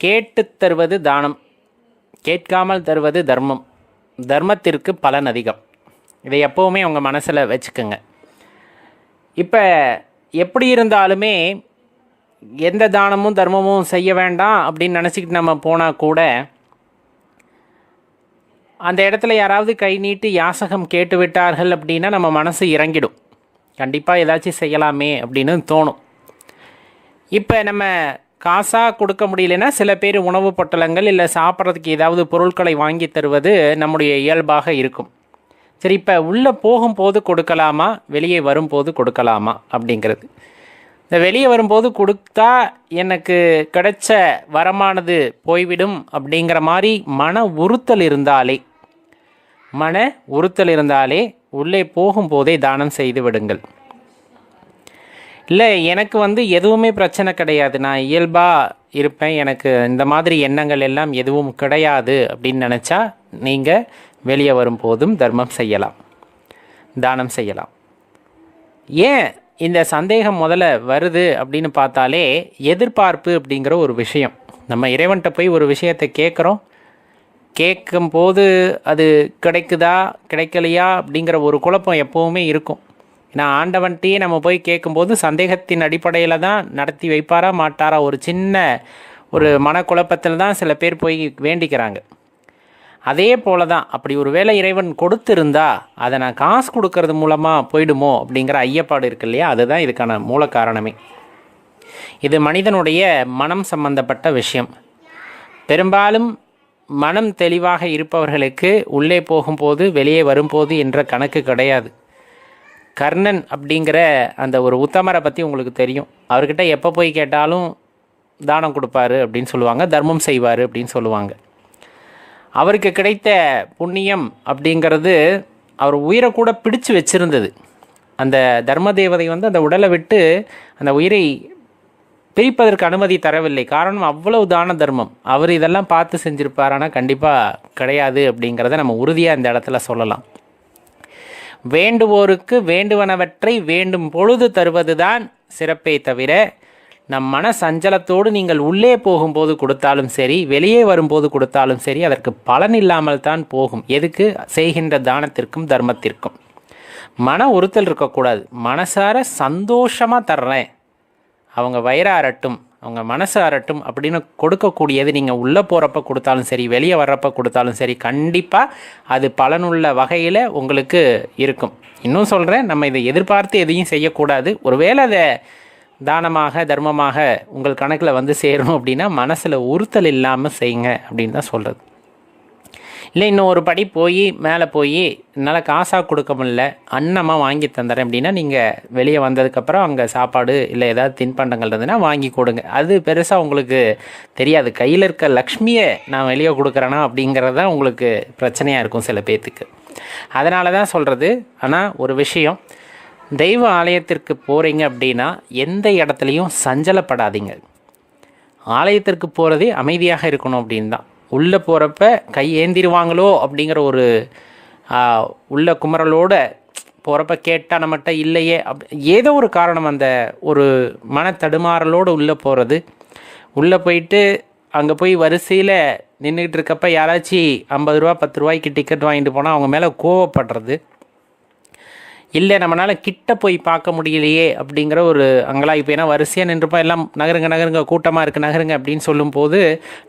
கேட்டு தருவது தானம், கேட்காமல் தருவது தர்மம். தர்மத்திற்கு பலன் அதிகம். இதை எப்போவுமே உங்கள் மனசில் வச்சுக்கோங்க. இப்போ எப்படி இருந்தாலுமே எந்த தானமும் தர்மமும் செய்ய வேண்டாம் அப்படின்னு நினச்சிக்கிட்டு நம்ம போனால் கூட அந்த இடத்துல யாராவது கை நீட்டி யாசகம் கேட்டு விட்டார்கள் அப்படின்னா நம்ம மனசு இறங்கிடும். கண்டிப்பாக ஏதாச்சும் செய்யலாமே அப்படின்னு தோணும். இப்போ நம்ம காசாக கொடுக்க முடியலன்னா சில பேர் உணவு பொட்டலங்கள் இல்லை சாப்பிட்றதுக்கு ஏதாவது பொருட்களை வாங்கி தருவது நம்முடைய இயல்பாக இருக்கும். சரி, இப்போ உள்ளே போகும்போது கொடுக்கலாமா, வெளியே வரும்போது கொடுக்கலாமா அப்படிங்கிறது. இந்த வெளியே வரும்போது கொடுத்தா எனக்கு கிடைச்ச வரமானது போய்விடும் அப்படிங்கிற மாதிரி மன உறுத்தல் இருந்தாலே உள்ளே போகும்போதே தானம் செய்து விடுங்கள். இல்லை எனக்கு எதுவுமே பிரச்சனை கிடையாது, நான் இயல்பாக இருப்பேன், எனக்கு இந்த மாதிரி எண்ணங்கள் எல்லாம் எதுவும் கிடையாது அப்படின்னு நினச்சா நீங்கள் வெளியே வரும்போதும் தர்மம் செய்யலாம், தானம் செய்யலாம். ஏன் இந்த சந்தேகம் முதல்ல வருது அப்படின்னு பார்த்தாலே எதிர்பார்ப்பு அப்படிங்கிற ஒரு விஷயம். நம்ம இறைவன்கிட்ட போய் ஒரு விஷயத்தை கேட்கும்போது அது கிடைக்குதா கிடைக்கலையா அப்படிங்கிற ஒரு குழப்பம் எப்போவுமே இருக்கும். ஏன்னா ஆண்டவன்கிட்டயே நம்ம போய் கேட்கும்போது சந்தேகத்தின் அடிப்படையில் தான் நடத்தி வைப்பாரா மாட்டாரா, ஒரு சின்ன ஒரு மனக்குழப்பத்தில் தான் சில பேர் போய் வேண்டிக்கிறாங்க. அதே போல தான் அப்படி ஒரு வேளை இறைவன் கொடுத்திருந்தா அதை நான் காசு கொடுக்கறது மூலமாக போயிடுமோ அப்படிங்கிற ஐயப்பாடு இருக்கு இல்லையா, அதுதான் இதுக்கான மூல காரணமே. இது மனிதனுடைய மனம் சம்பந்தப்பட்ட விஷயம். பெரும்பாலும் மனம் தெளிவாக இருப்பவர்களுக்கு உள்ளே போகும்போது வெளியே வரும்போது என்ற கணக்கு கிடையாது. கர்ணன் அப்படிங்கிற அந்த ஒரு உத்தமரை பற்றி உங்களுக்கு தெரியும். அவர்கிட்ட எப்போ போய் கேட்டாலும் தானம் கொடுப்பாரு அப்படின்னு சொல்லுவாங்க, தர்மம் செய்வார் அப்படின்னு சொல்லுவாங்க. அவருக்கு கிடைத்த புண்ணியம் அப்படிங்கிறது அவர் உயிரை கூட பிடிச்சு வச்சிருந்தது. அந்த தர்ம தேவதை அந்த உடலை விட்டு அந்த உயிரை பிரிப்பதற்கு அனுமதி தரவில்லை. காரணம் அவ்வளவு தான தர்மம். அவர் இதெல்லாம் பார்த்து செஞ்சிருப்பார், ஆனால் கண்டிப்பாக கிடையாது அப்படிங்கிறத நம்ம உறுதியாக இந்த இடத்துல சொல்லலாம். வேண்டுவோருக்கு வேண்டுவனவற்றை வேண்டும் பொழுது தருவதுதான் சிறப்பே தவிர நம் மன சஞ்சலத்தோடு நீங்கள் உள்ளே போகும்போது கொடுத்தாலும் சரி, வெளியே வரும்போது கொடுத்தாலும் சரி, அதற்கு பலன் இல்லாமல் தான் போகும். எதுக்கு? செய்கின்ற தானத்திற்கும் தர்மத்திற்கும் மன உறுத்தல் இருக்கக்கூடாது. மனசார சந்தோஷமாக தர்றேன், அவங்க வயிறு அரட்டும், அவங்க மனசு அரட்டும் அப்படின்னு கொடுக்கக்கூடியது நீங்கள் உள்ளே போகிறப்ப கொடுத்தாலும் சரி, வெளியே வர்றப்ப கொடுத்தாலும் சரி, கண்டிப்பாக அது பலனுள்ள வகையில் உங்களுக்கு இருக்கும். இன்னும் சொல்கிறேன், நம்ம இதை எதிர்பார்த்து எதையும் செய்யக்கூடாது. ஒருவேளை அதை தானமாக தர்மமாக உங்கள் கணக்கில் சேரணும் அப்படின்னா மனசில் உறுத்தல் இல்லாமல் செய்யுங்க அப்படின்னு தான் சொல்கிறது. இல்லை இன்னும் ஒரு படி போய் மேலே போய் என்னால் காசாக கொடுக்க முடியல, அன்னமாக வாங்கி தந்துடுறேன் அப்படின்னா நீங்கள் வெளியே வந்ததுக்கப்புறம் அங்கே சாப்பாடு இல்லை ஏதாவது தின்பண்டங்கள் இருந்ததுன்னா வாங்கி கொடுங்க. அது பெருசாக உங்களுக்கு தெரியாது. கையில் இருக்க லக்ஷ்மியை நான் வெளியே கொடுக்குறேன்னா அப்படிங்கிறது தான் உங்களுக்கு பிரச்சனையாக இருக்கும் சில பேர்த்துக்கு. அதனால தான் சொல்கிறது. ஆனால் ஒரு விஷயம், தெய்வ ஆலயத்திற்கு போகிறீங்க அப்படின்னா எந்த இடத்துலையும் சஞ்சலப்படாதீங்க. ஆலயத்திற்கு போகிறதே அமைதியாக இருக்கணும் அப்படின்னு தான். உள்ளே போகிறப்ப கை ஏந்திருவாங்களோ அப்படிங்கிற ஒரு உள்ள குமரலோடு போகிறப்ப கேட்டால் நம்மகிட்ட இல்லையே ஏதோ ஒரு காரணம், அந்த ஒரு மனத்தடுமாறலோடு உள்ளே போகிறது. உள்ளே போயிட்டு அங்கே போய் வரிசையில் நின்றுக்கிட்டு இருக்கப்ப யாராச்சும் 50 ரூபா 10 ரூபாய்க்கு டிக்கெட் வாங்கிட்டு போனால் அவங்க மேலே கோவப்படுறது, இல்லை நம்மளால் கிட்ட போய் பார்க்க முடியலையே அப்படிங்கிற ஒரு அங்கலாய்ப்பு. ஏன்னா வரிசையாக நின்றுப்போம், எல்லாம் நகருங்க கூட்டமாக இருக்குது நகருங்க அப்படின்னு சொல்லும்போது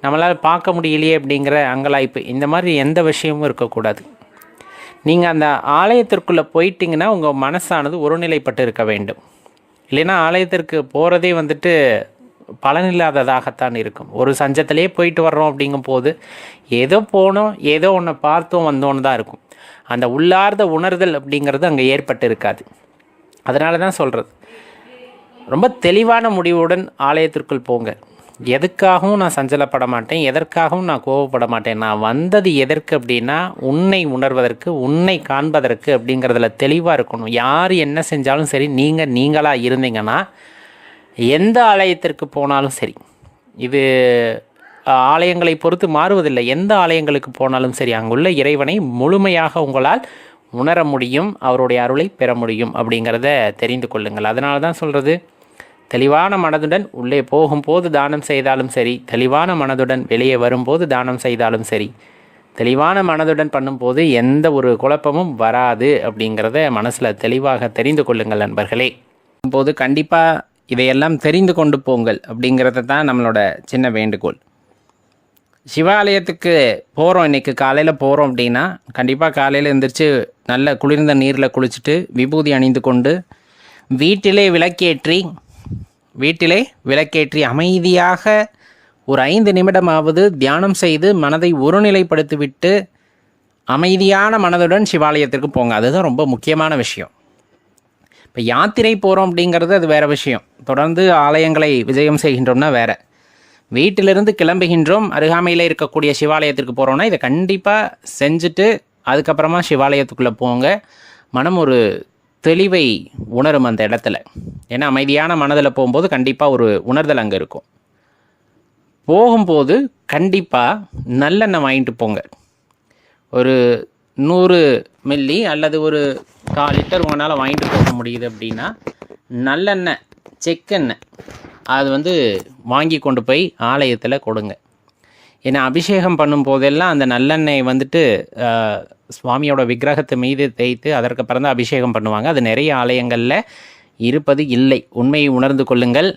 நம்மளால் பார்க்க முடியலையே அப்படிங்கிற அங்கலாய்ப்பு. இந்த மாதிரி எந்த விஷயமும் இருக்கக்கூடாது. நீங்கள் அந்த ஆலயத்திற்குள்ளே போயிட்டிங்கன்னா உங்கள் மனசானது ஒருநிலைப்பட்டு இருக்க வேண்டும். இல்லைன்னா ஆலயத்திற்கு போகிறதே வந்துட்டு பலனில்லாததாகத்தான் இருக்கும். ஒரு சஞ்சத்திலே போயிட்டு வர்றோம் அப்படிங்கும் போது ஏதோ போனோம் ஏதோ ஒன்று பார்த்தோம் வந்தோன்னு தான் இருக்கும். அந்த உள்ளார்ந்த உணர்தல் அப்படிங்கிறது அங்கே ஏற்பட்டு இருக்காது. அதனால தான் சொல்கிறது, ரொம்ப தெளிவான முடிவுடன் ஆலயத்திற்குள் போங்க. எதுக்காகவும் நான் சஞ்சலப்பட மாட்டேன், எதற்காகவும் நான் கோவப்பட மாட்டேன். நான் வந்தது எதற்கு அப்படின்னா உன்னை உணர்வதற்கு, உன்னை காண்பதற்கு அப்படிங்கிறதுல தெளிவாக இருக்கணும். யார் என்ன செஞ்சாலும் சரி, நீங்கள் நீங்களாக இருந்தீங்கன்னா எந்த ஆலயத்திற்கு போனாலும் சரி, இது ஆலயங்களை பொறுத்து மாறுவதில்லை, எந்த ஆலயங்களுக்கு போனாலும் சரி, அங்குள்ள இறைவனை முழுமையாக உங்களால் உணர முடியும், அவருடைய அருளை பெற முடியும் அப்படிங்கிறத தெரிந்து கொள்ளுங்கள். அதனால தான் சொல்கிறது, தெளிவான மனதுடன் உள்ளே போகும்போது தானம் செய்தாலும் சரி, தெளிவான மனதுடன் வெளியே வரும்போது தானம் செய்தாலும் சரி, தெளிவான மனதுடன் பண்ணும்போது எந்த ஒரு குழப்பமும் வராது அப்படிங்கிறத மனசில் தெளிவாக தெரிந்து கொள்ளுங்கள் நண்பர்களே. போது கண்டிப்பாக இதையெல்லாம் தெரிந்து கொண்டு போங்கள் அப்படிங்கிறத தான் நம்மளோட சின்ன வேண்டுகோள். சிவாலயத்துக்கு போகிறோம், இன்றைக்கி காலையில் போகிறோம் அப்படின்னா கண்டிப்பாக காலையில் எழுந்திரிச்சு நல்ல குளிர்ந்த நீரில் குளிச்சுட்டு விபூதி அணிந்து கொண்டு வீட்டிலே விளக்கேற்றி அமைதியாக ஒரு 5 நிமிடமாவது தியானம் செய்து மனதை ஒருநிலைப்படுத்திவிட்டு அமைதியான மனதுடன் சிவாலயத்திற்கு போங்க. அதுதான் ரொம்ப முக்கியமான விஷயம். இப்போ யாத்திரை போகிறோம் அப்படிங்கிறது அது வேறு விஷயம். தொடர்ந்து ஆலயங்களை விஜயம் செய்கின்றோம்னா வேறு. வீட்டிலிருந்து கிளம்புகின்றோம், அருகாமையில் இருக்கக்கூடிய சிவாலயத்திற்கு போகிறோன்னா இதை கண்டிப்பாக செஞ்சுட்டு அதுக்கப்புறமா சிவாலயத்துக்குள்ளே போங்க. மனம் ஒரு தெளிவை உணரும் அந்த இடத்துல. ஏன்னா அமைதியான மனதில் போகும்போது கண்டிப்பாக ஒரு உணர்தல் அங்கே இருக்கும். போகும்போது கண்டிப்பாக நல்லெண்ணெய் வாங்கிட்டு போங்க. ஒரு 100 மில்லி அல்லது ஒரு 1/4 லிட்டர் உங்களால் வாங்கிட்டு போக முடியுது அப்படின்னா நல்லெண்ணெய், செக்கெண்ணெய் அது வாங்கி கொண்டு போய் ஆலயத்தில் கொடுங்க. ஏன்னா அபிஷேகம் பண்ணும் போதெல்லாம் அந்த நல்லெண்ணெய் சுவாமியோட விக்கிரகத்தை மீது தேய்த்து அதற்கு பிறந்து அபிஷேகம் பண்ணுவாங்க. அது நிறைய ஆலயங்களில் இருப்பது இல்லை. உண்மையை உணர்ந்து கொள்ளுங்கள்.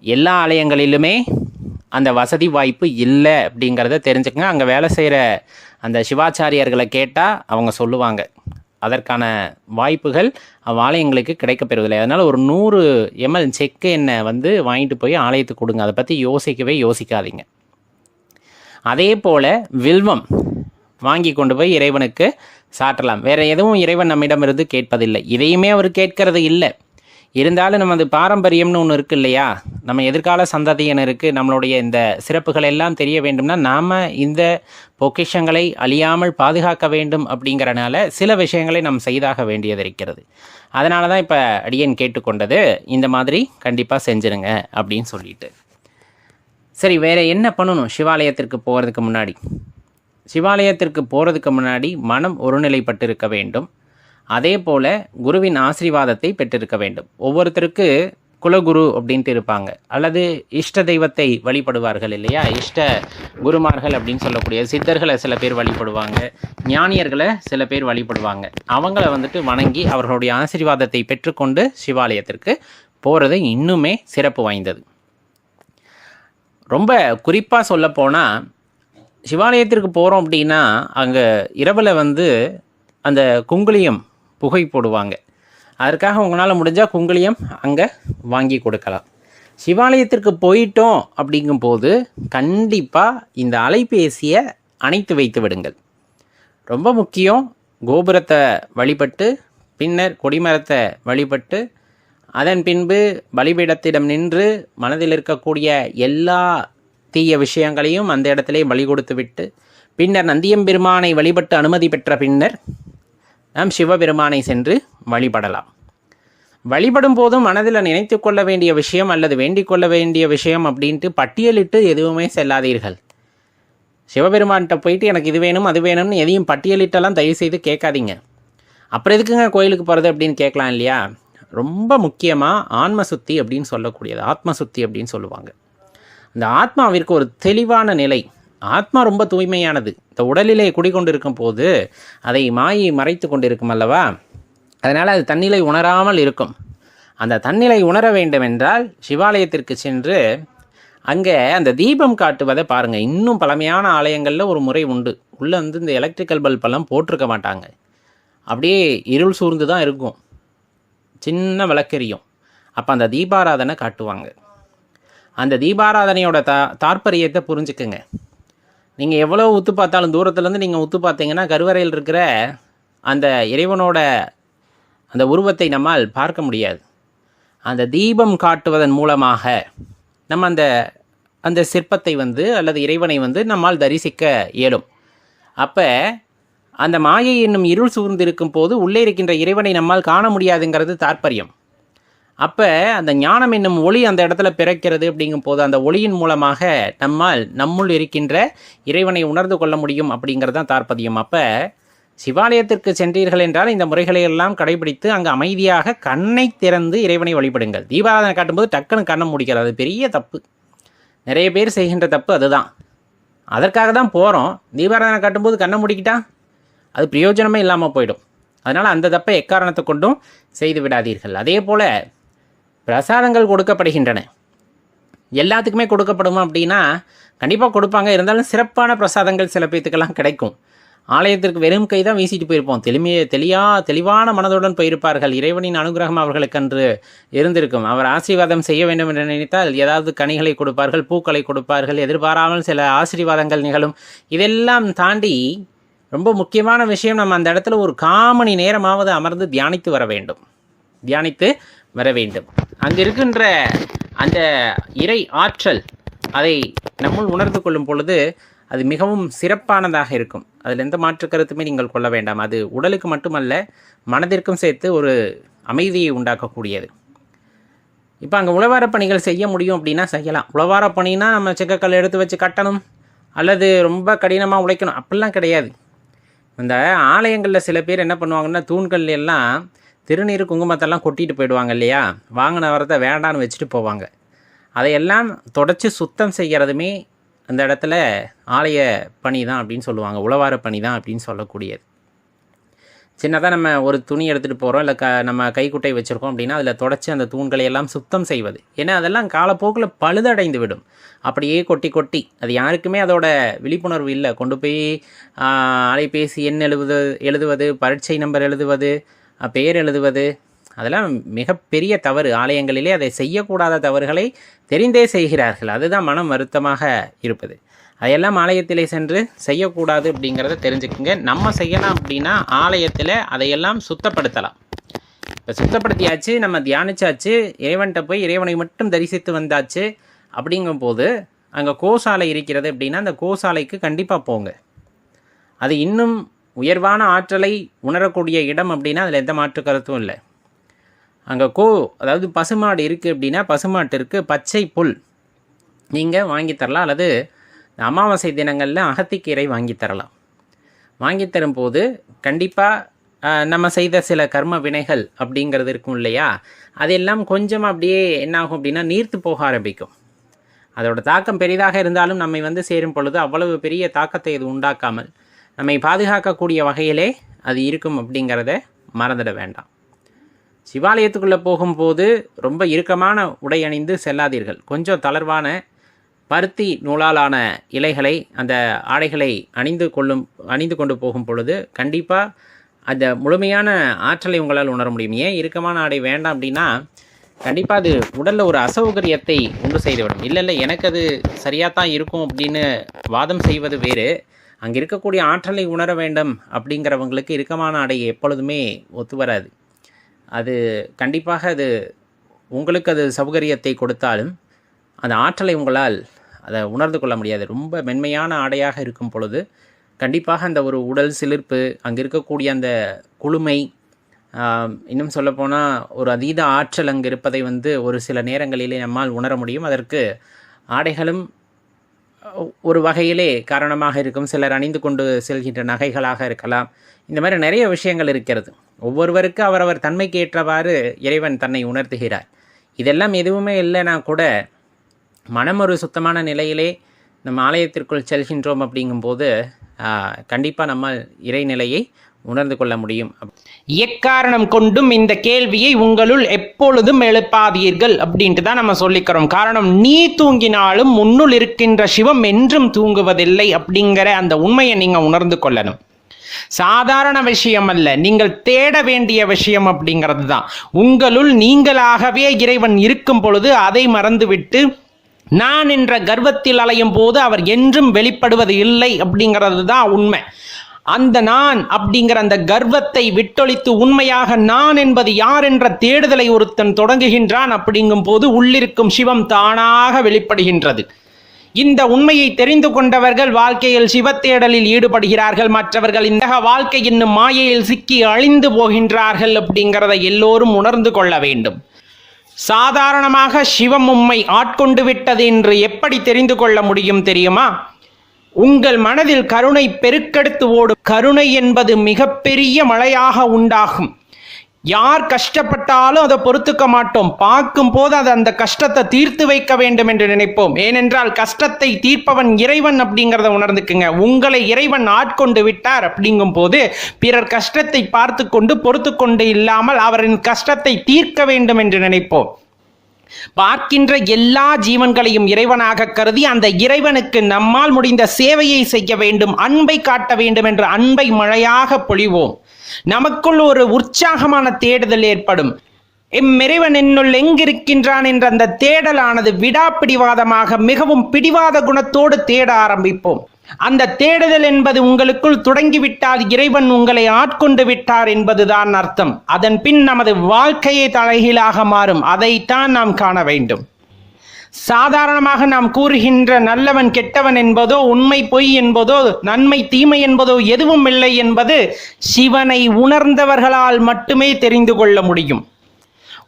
எல்லா ஆலயங்களிலுமே அந்த வசதி வாய்ப்பு இல்லை அப்படிங்கிறத தெரிஞ்சுக்கங்க. அங்கே வேலை செய்கிற அந்த சிவாச்சாரியர்களை கேட்டால் அவங்க சொல்லுவாங்க. அதற்கான வாய்ப்புகள் ஆலயங்களுக்கு கிடைக்கப்பெறுவதில்லை. அதனால் ஒரு 100 ml செக்கு எண்ணெய் வாங்கிட்டு போய் ஆலயத்துக்கு கொடுங்க. அதை பற்றி யோசிக்காதீங்க. அதே போல் வில்வம் வாங்கி கொண்டு போய் இறைவனுக்கு சாற்றலாம். வேறு எதுவும் இறைவன் நம்மிடமிருந்து கேட்பதில்லை. இதையுமே அவர் கேட்கறது இல்லை. இருந்தாலும் நமது பாரம்பரியம்னு ஒன்று இருக்குது இல்லையா, நம்ம எதிர்கால சந்ததியினருக்கு நம்மளுடைய இந்த சிறப்புகள் எல்லாம் தெரிய வேண்டும்னா நாம் இந்த பொக்கிஷங்களை அழியாமல் பாதுகாக்க வேண்டும். அப்படிங்கிறனால சில விஷயங்களை நாம் செய்தாக வேண்டியது இருக்கிறது. அதனால தான் இப்போ அடியேன் கேட்டுக்கொண்டது, இந்த மாதிரி கண்டிப்பாக செஞ்சுருங்க அப்படின்னு சொல்லிட்டு. சரி, வேறு என்ன பண்ணணும் சிவாலயத்திற்கு போகிறதுக்கு முன்னாடி? சிவாலயத்திற்கு போகிறதுக்கு முன்னாடி மனம் ஒருநிலைப்பட்டு இருக்க வேண்டும். அதே போல் குருவின் ஆசீர்வாதத்தை பெற்றிருக்க வேண்டும். ஒவ்வொருத்தருக்கு குலகுரு அப்படின்ட்டு இருப்பாங்க, அல்லது இஷ்ட தெய்வத்தை வழிபடுவார்கள் இல்லையா, இஷ்ட குருமார்கள் அப்படின்னு சொல்லக்கூடிய சித்தர்களை சில பேர் வழிபடுவாங்க, ஞானியர்களை சில பேர் வழிபடுவாங்க. அவங்கள வணங்கி அவர்களுடைய ஆசீர்வாதத்தை பெற்றுக்கொண்டு சிவாலயத்திற்கு போகிறது இன்னுமே சிறப்பு வாய்ந்தது. ரொம்ப குறிப்பாக சொல்லப்போனால் சிவாலயத்திற்கு போகிறோம் அப்படின்னா அங்கே இரவில் அந்த குங்குளியம் புகை போடுவாங்க. அதற்காக உங்களால் முடிஞ்சால் குங்குளியம் அங்கே வாங்கி கொடுக்கலாம். சிவாலயத்திற்கு போயிட்டோம் அப்படிங்கும்போது கண்டிப்பாக இந்த அலைபேசியை அணைத்து வைத்து விடுங்கள். ரொம்ப முக்கியம். கோபுரத்தை வழிபட்டு பின்னர் கொடிமரத்தை வழிபட்டு அதன் பின்பு பலிபீடத்திடம் நின்று மனதில் இருக்கக்கூடிய எல்லா தீய விஷயங்களையும் அந்த இடத்திலே பலி கொடுத்து விட்டு பின்னர் நந்தியம்பெருமானை வழிபட்டு அனுமதி பெற்ற பின்னர் நாம் சிவபெருமானை சென்று வழிபடலாம். வழிபடும் போதும் மனதில் நினைத்து கொள்ள வேண்டிய விஷயம் அல்லது வேண்டிக் கொள்ள வேண்டிய விஷயம் அப்படின்ட்டு பட்டியலிட்டு எதுவுமே செல்லாதீர்கள். சிவபெருமான்கிட்ட போயிட்டு எனக்கு இது வேணும் அது வேணும்னு எதையும் பட்டியலிட்டெல்லாம் தயவு செய்து கேட்காதீங்க. அப்புறம் எதுக்குங்க கோயிலுக்கு போகிறது அப்படின்னு கேட்கலாம் இல்லையா? ரொம்ப முக்கியமாக ஆன்ம சுத்தி அப்படின்னு சொல்லக்கூடியது, ஆத்ம சுத்தி அப்படின்னு சொல்லுவாங்க. அந்த ஆத்மாவிற்கு ஒரு தெளிவான நிலை. ஆத்மா ரொம்ப தூய்மையானது. இந்த உடலிலே குடிக்கொண்டு இருக்கும் போது அதை மாயை மறைத்து கொண்டு இருக்கும் அல்லவா? அதனால் அது தன்னிலை உணராமல் இருக்கும். அந்த தன்னிலை உணர வேண்டும் என்றால் சிவாலயத்திற்கு சென்று அங்கே அந்த தீபம் காட்டுவதை பாருங்கள். இன்னும் பழமையான ஆலயங்களில் ஒரு முறை உண்டு. உள்ளே வந்து இந்த எலக்ட்ரிக்கல் பல்பெல்லாம் போட்டிருக்க மாட்டாங்க. அப்படியே இருள் சூழ்ந்து தான் இருக்கும். சின்ன விளக்கெரியும். அப்போ அந்த தீபாராதனை காட்டுவாங்க. அந்த தீபாராதனையோட தாற்பரியத்தை புரிஞ்சுக்குங்க. நீங்கள் எவ்வளோ உத்து பார்த்தாலும் தூரத்துலேருந்து நீங்கள் உத்து பார்த்தீங்கன்னா கருவறையில் இருக்கிற அந்த இறைவனோட அந்த உருவத்தை நம்மால் பார்க்க முடியாது. அந்த தீபம் காட்டுவதன் மூலமாக நம்ம அந்த சிற்பத்தை வந்து அல்லது இறைவனை வந்து நம்மால் தரிசிக்க இயலும். அப்போ அந்த மாயை என்னும் இருள் சூழ்ந்திருக்கும் போது உள்ளே இருக்கின்ற இறைவனை நம்மால் காண முடியாதுங்கிறது தாற்பயம். அப்போ அந்த ஞானம் என்னும் ஒளி அந்த இடத்துல பிறக்கிறது. அப்படிங்கும் போது அந்த ஒளியின் மூலமாக நம்முள் இருக்கின்ற இறைவனை உணர்ந்து கொள்ள முடியும் அப்படிங்கிறது தான் தாற்பயம். அப்போ சிவாலயத்திற்கு சென்றீர்கள் என்றால் இந்த முறைகளை எல்லாம் கடைபிடித்து அங்கே அமைதியாக கண்ணை திறந்து இறைவனை வழிபடுங்கள். தீபாராதனை காட்டும்போது டக்குன்னு கண்ணை முடிக்கிறது, அது பெரிய தப்பு. நிறைய பேர் செய்கின்ற தப்பு அதுதான். அதற்காக தான் போகிறோம். தீபாராதனை காட்டும்போது கண்ணை முடிக்கிட்டா அது பிரயோஜனமே இல்லாமல் போயிடும். அதனால் அந்த தப்பை எக்காரணத்தை கொண்டும் செய்து விடாதீர்கள். அதே போல் பிரசாதங்கள் கொடுக்கப்படுகின்றன. எல்லாத்துக்குமே கொடுக்கப்படுமா அப்படின்னா கண்டிப்பாக கொடுப்பாங்க. இருந்தாலும் சிறப்பான பிரசாதங்கள் சில பேத்துக்கெல்லாம் கிடைக்கும். ஆலயத்திற்கு வெறும் கை தான் வீசிட்டு போயிருப்போம். தெளிவான மனதுடன் போயிருப்பார்கள். இறைவனின் அனுகிரகம் அவர்களுக்கு அன்று இருந்திருக்கும். அவர் ஆசீர்வாதம் செய்ய வேண்டும் என்று நினைத்தால் ஏதாவது கனிகளை கொடுப்பார்கள், பூக்களை கொடுப்பார்கள். எதிர்பாராமல் சில ஆசீர்வாதங்கள் நிகழும். இதெல்லாம் தாண்டி ரொம்ப முக்கியமான விஷயம், நம்ம அந்த இடத்துல ஒரு 1/4 மணி நேரமாவது அமர்ந்து தியானித்து வர வேண்டும். அங்கே இருக்கின்ற அந்த இறை ஆற்றல் அதை நம்முள் உணர்ந்து கொள்ளும் பொழுது அது மிகவும் சிறப்பானதாக இருக்கும். அதில் எந்த மாற்று கருத்துமே நீங்கள் கொள்ள வேண்டாம். அது உடலுக்கு மட்டுமல்ல மனதிற்கும் சேர்த்து ஒரு அமைதியை உண்டாக்கக்கூடியது. இப்போ அங்கே உழவார பணிகள் செய்ய முடியும் அப்படின்னா செய்யலாம். உழவார பணினா நம்ம செக்கக்கல் எடுத்து வச்சு கட்டணும் அல்லது ரொம்ப கடினமாக உழைக்கணும் அப்படிலாம் கிடையாது. இந்த ஆலயங்களில் சில பேர் என்ன பண்ணுவாங்கன்னா தூண்கள் எல்லாம் திருநீர் குங்குமத்தெல்லாம் கொட்டிட்டு போயிடுவாங்க இல்லையா? வாங்கின வரத்தை வேண்டான்னு வச்சுட்டு போவாங்க. அதையெல்லாம் தொடச்சி சுத்தம் செய்கிறதுமே அந்த இடத்துல ஆலய பணி தான் அப்படின்னு சொல்லுவாங்க. உழவார பணி தான் அப்படின்னு சொல்லக்கூடியது. சின்னதாக நம்ம ஒரு துணி எடுத்துகிட்டு போகிறோம் இல்லை நம்ம கைக்குட்டை வச்சுருக்கோம் அப்படின்னா அதில் தொடச்சி அந்த தூண்களை எல்லாம் சுத்தம் செய்வது. ஏன்னா அதெல்லாம் காலப்போக்கில் பழுதடைந்து விடும். அப்படியே கொட்டி அது யாருக்குமே அதோட விழிப்புணர்வு இல்லை. கொண்டு போய் அலைபேசி எண் எழுதுவது, பரீட்சை நம்பர் எழுதுவது, பெயர் எழுதுவது, அதெல்லாம் மிகப்பெரிய தவறு. ஆலயங்களிலே அதை செய்யக்கூடாத தவறுகளை தெரிந்தே செய்கிறார்கள். அதுதான் மனம் வருத்தமாக இருப்பது. அதையெல்லாம் ஆலயத்திலே சென்று செய்யக்கூடாது அப்படிங்கிறத தெரிஞ்சுக்குங்க. நம்ம செய்யலாம் அப்படின்னா ஆலயத்தில் அதையெல்லாம் சுத்தப்படுத்தலாம். இப்போ சுத்தப்படுத்தியாச்சு, நம்ம தியானிச்சாச்சு, இறைவன்கிட்ட போய் இறைவனை மட்டும் தரிசித்து வந்தாச்சு. அப்படிங்கும்போது அங்கே கோசாலை இருக்கிறது அப்படின்னா அந்த கோசாலைக்கு கண்டிப்பாக போங்க. அது இன்னும் உயர்வான ஆற்றலை உணரக்கூடிய இடம் அப்படின்னா அதில் எந்த மாற்று கருத்தும் இல்லை. அங்கே அதாவது பசுமாடு இருக்குது அப்படின்னா பசுமாட்டிற்கு பச்சை புல் நீங்கள் வாங்கித்தரலாம். அல்லது அமாவாசை தினங்களில் அகத்திக்கீரை வாங்கித்தரலாம். வாங்கித்தரும்போது கண்டிப்பாக நம்ம செய்த சில கர்ம வினைகள் அப்படிங்கிறது இருக்கும் இல்லையா? அதெல்லாம் கொஞ்சம் அப்படியே என்னாகும் அப்படின்னா நீர்த்து போக ஆரம்பிக்கும். அதோட தாக்கம் பெரிதாக இருந்தாலும் நம்மை வந்து சேரும் பொழுது அவ்வளவு பெரிய தாக்கத்தை இது உண்டாக்காமல் நம்மை பாதுகாக்கக்கூடிய வகையிலே அது இருக்கும் அப்படிங்கிறத மறந்துட வேண்டாம். சிவாலயத்துக்குள்ளே போகும்போது ரொம்ப இறுக்கமான உடை அணிந்து செல்லாதீர்கள். கொஞ்சம் தளர்வான பருத்தி நூலாலான இலைகளை அந்த ஆடைகளை அணிந்து கொண்டு போகும் பொழுது கண்டிப்பாக அந்த முழுமையான ஆற்றலை உங்களால் உணர முடியும். ஏன் இறுக்கமான ஆடை வேண்டாம் அப்படின்னா கண்டிப்பாக அது உடலில் ஒரு அசௌகரியத்தை உண்டு செய்துவிடும். இல்லை எனக்கு அது சரியாக தான் இருக்கும் அப்படின்னு வாதம் செய்வது வேறு, அங்கே இருக்கக்கூடிய ஆற்றலை உணர வேண்டும் அப்படிங்கிறவங்களுக்கு இறுக்கமான ஆடை எப்பொழுதுமே ஒத்து வராது. அது கண்டிப்பாக அது உங்களுக்கு அது சௌகரியத்தை கொடுத்தாலும் அந்த ஆற்றலை உங்களால் அதை உணர்ந்து கொள்ள முடியாது. ரொம்ப மென்மையான ஆடையாக இருக்கும் பொழுது கண்டிப்பாக அந்த ஒரு உடல் சிலிர்ப்பு, அங்கே இருக்கக்கூடிய அந்த குளுமை, இன்னும் சொல்லப்போனால் ஒரு அதீத ஆற்றல் அங்கே இருப்பதை ஒரு சில நேரங்களிலே நம்மால் உணர முடியும். அதற்கு ஆடைகளும் ஒரு வகையிலே காரணமாக இருக்கும். சிலர் அணிந்து கொண்டு செல்கின்ற நகைகளாக இருக்கலாம். இந்த மாதிரி நிறைய விஷயங்கள் இருக்கிறது. ஒவ்வொருவருக்கு அவரவர் தன்மைக்கு ஏற்றவாறு இறைவன் தன்னை உணர்த்துகிறார். இதெல்லாம் எதுவுமே இல்லைனா கூட மனம் ஒரு சுத்தமான நிலையிலே நம்ம ஆலயத்திற்குள் செல்கின்றோம் அப்படிங்கும்போது கண்டிப்பாக நம்ம இறைநிலையை உணர்ந்து கொள்ள முடியும். எக்காரணம் கொண்டும் இந்த கேள்வியை உங்களுள் எப்பொழுதும் எழுப்பாதீர்கள் அப்படின்ட்டு தான் நம்ம சொல்லிக்கிறோம். காரணம், நீ தூங்கினாலும் உன்னுள் இருக்கின்ற சிவம் என்றும் தூங்குவதில்லை அப்படிங்கிற அந்த உண்மையை நீங்கள் உணர்ந்து கொள்ளணும். சாதாரண விஷயம் அல்ல, நீங்கள் தேட வேண்டிய விஷயம் அப்படிங்கிறது தான். உங்களுள் நீங்களாகவே இறைவன் இருக்கும் பொழுது அதை மறந்துவிட்டு நான் என்ற கர்வத்தில் அலையும் போது அவர் என்றும் வெளிப்படுவது இல்லை அப்படிங்கிறது தான் உண்மை. அந்த நான் அப்படிங்கிற அந்த கர்வத்தை விட்டொழித்து உண்மையாக நான் என்பது யார் என்ற தேடுதலை ஒருத்தன் தொடங்குகின்றான். அப்படிங்கும் போது உள்ளிருக்கும் சிவம் தானாக வெளிப்படுகின்றது. இந்த உண்மையை தெரிந்து கொண்டவர்கள் வாழ்க்கையில் சிவத்தேடலில் ஈடுபடுகிறார்கள். மற்றவர்கள் இந்த வாழ்க்கை என்னும் மாயையில் சிக்கி அழிந்து போகின்றார்கள் அப்படிங்கிறத எல்லோரும் உணர்ந்து கொள்ள வேண்டும். சாதாரணமாக சிவம் உம்மை ஆட்கொண்டு விட்டது என்று எப்படி தெரிந்து கொள்ள முடியும் தெரியுமா? உங்கள் மனதில் கருணை பெருக்கெடுத்து ஓடும். கருணை என்பது மிகப்பெரிய மழையாக உண்டாகும். யார் கஷ்டப்பட்டாலும் அதை பொறுத்துக்க மாட்டோம். பார்க்கும் போது அது அந்த கஷ்டத்தை தீர்த்து வைக்க வேண்டும் என்று நினைப்போம். ஏனென்றால் கஷ்டத்தை தீர்ப்பவன் இறைவன் அப்படிங்கிறத உணர்ந்துக்குங்க. உங்களை இறைவன் ஆட்கொண்டு விட்டார் அப்படிங்கும் போது பிறர் கஷ்டத்தை பார்த்து கொண்டு பொறுத்து கொண்டு இல்லாமல் அவரின் கஷ்டத்தை தீர்க்க வேண்டும் என்று நினைப்போம். பார்க்கின்ற எல்லா ஜீவன்களையும் இறைவனாக கருதி அந்த இறைவனுக்கு நம்மால் முடிந்த சேவையை செய்ய வேண்டும், அன்பை காட்ட வேண்டும் என்று அன்பை மழையாக பொழிவோம். நமக்குள் ஒரு உற்சாகமான தேடுதல் ஏற்படும். இறைவன் என்னுள் எங்கிருக்கின்றான் என்ற அந்த தேடலானது விடாப்பிடிவாதமாக மிகவும் பிடிவாத குணத்தோடு தேட ஆரம்பிப்போம். அந்த தேடுதல் என்பது உங்களுக்குள் தொடங்கிவிட்டால் இறைவன் உங்களை ஆட்கொண்டு விட்டார் என்பதுதான் அர்த்தம். அதன் பின் நமது வாழ்க்கையை தலைகீழாக மாறும். அதைத்தான் நாம் காண வேண்டும். சாதாரணமாக நாம் கூறுகின்ற நல்லவன் கெட்டவன் என்பதோ, உண்மை பொய் என்பதோ, நன்மை தீமை என்பதோ எதுவும் இல்லை என்பது சிவனை உணர்ந்தவர்களால் மட்டுமே தெரிந்து கொள்ள முடியும்.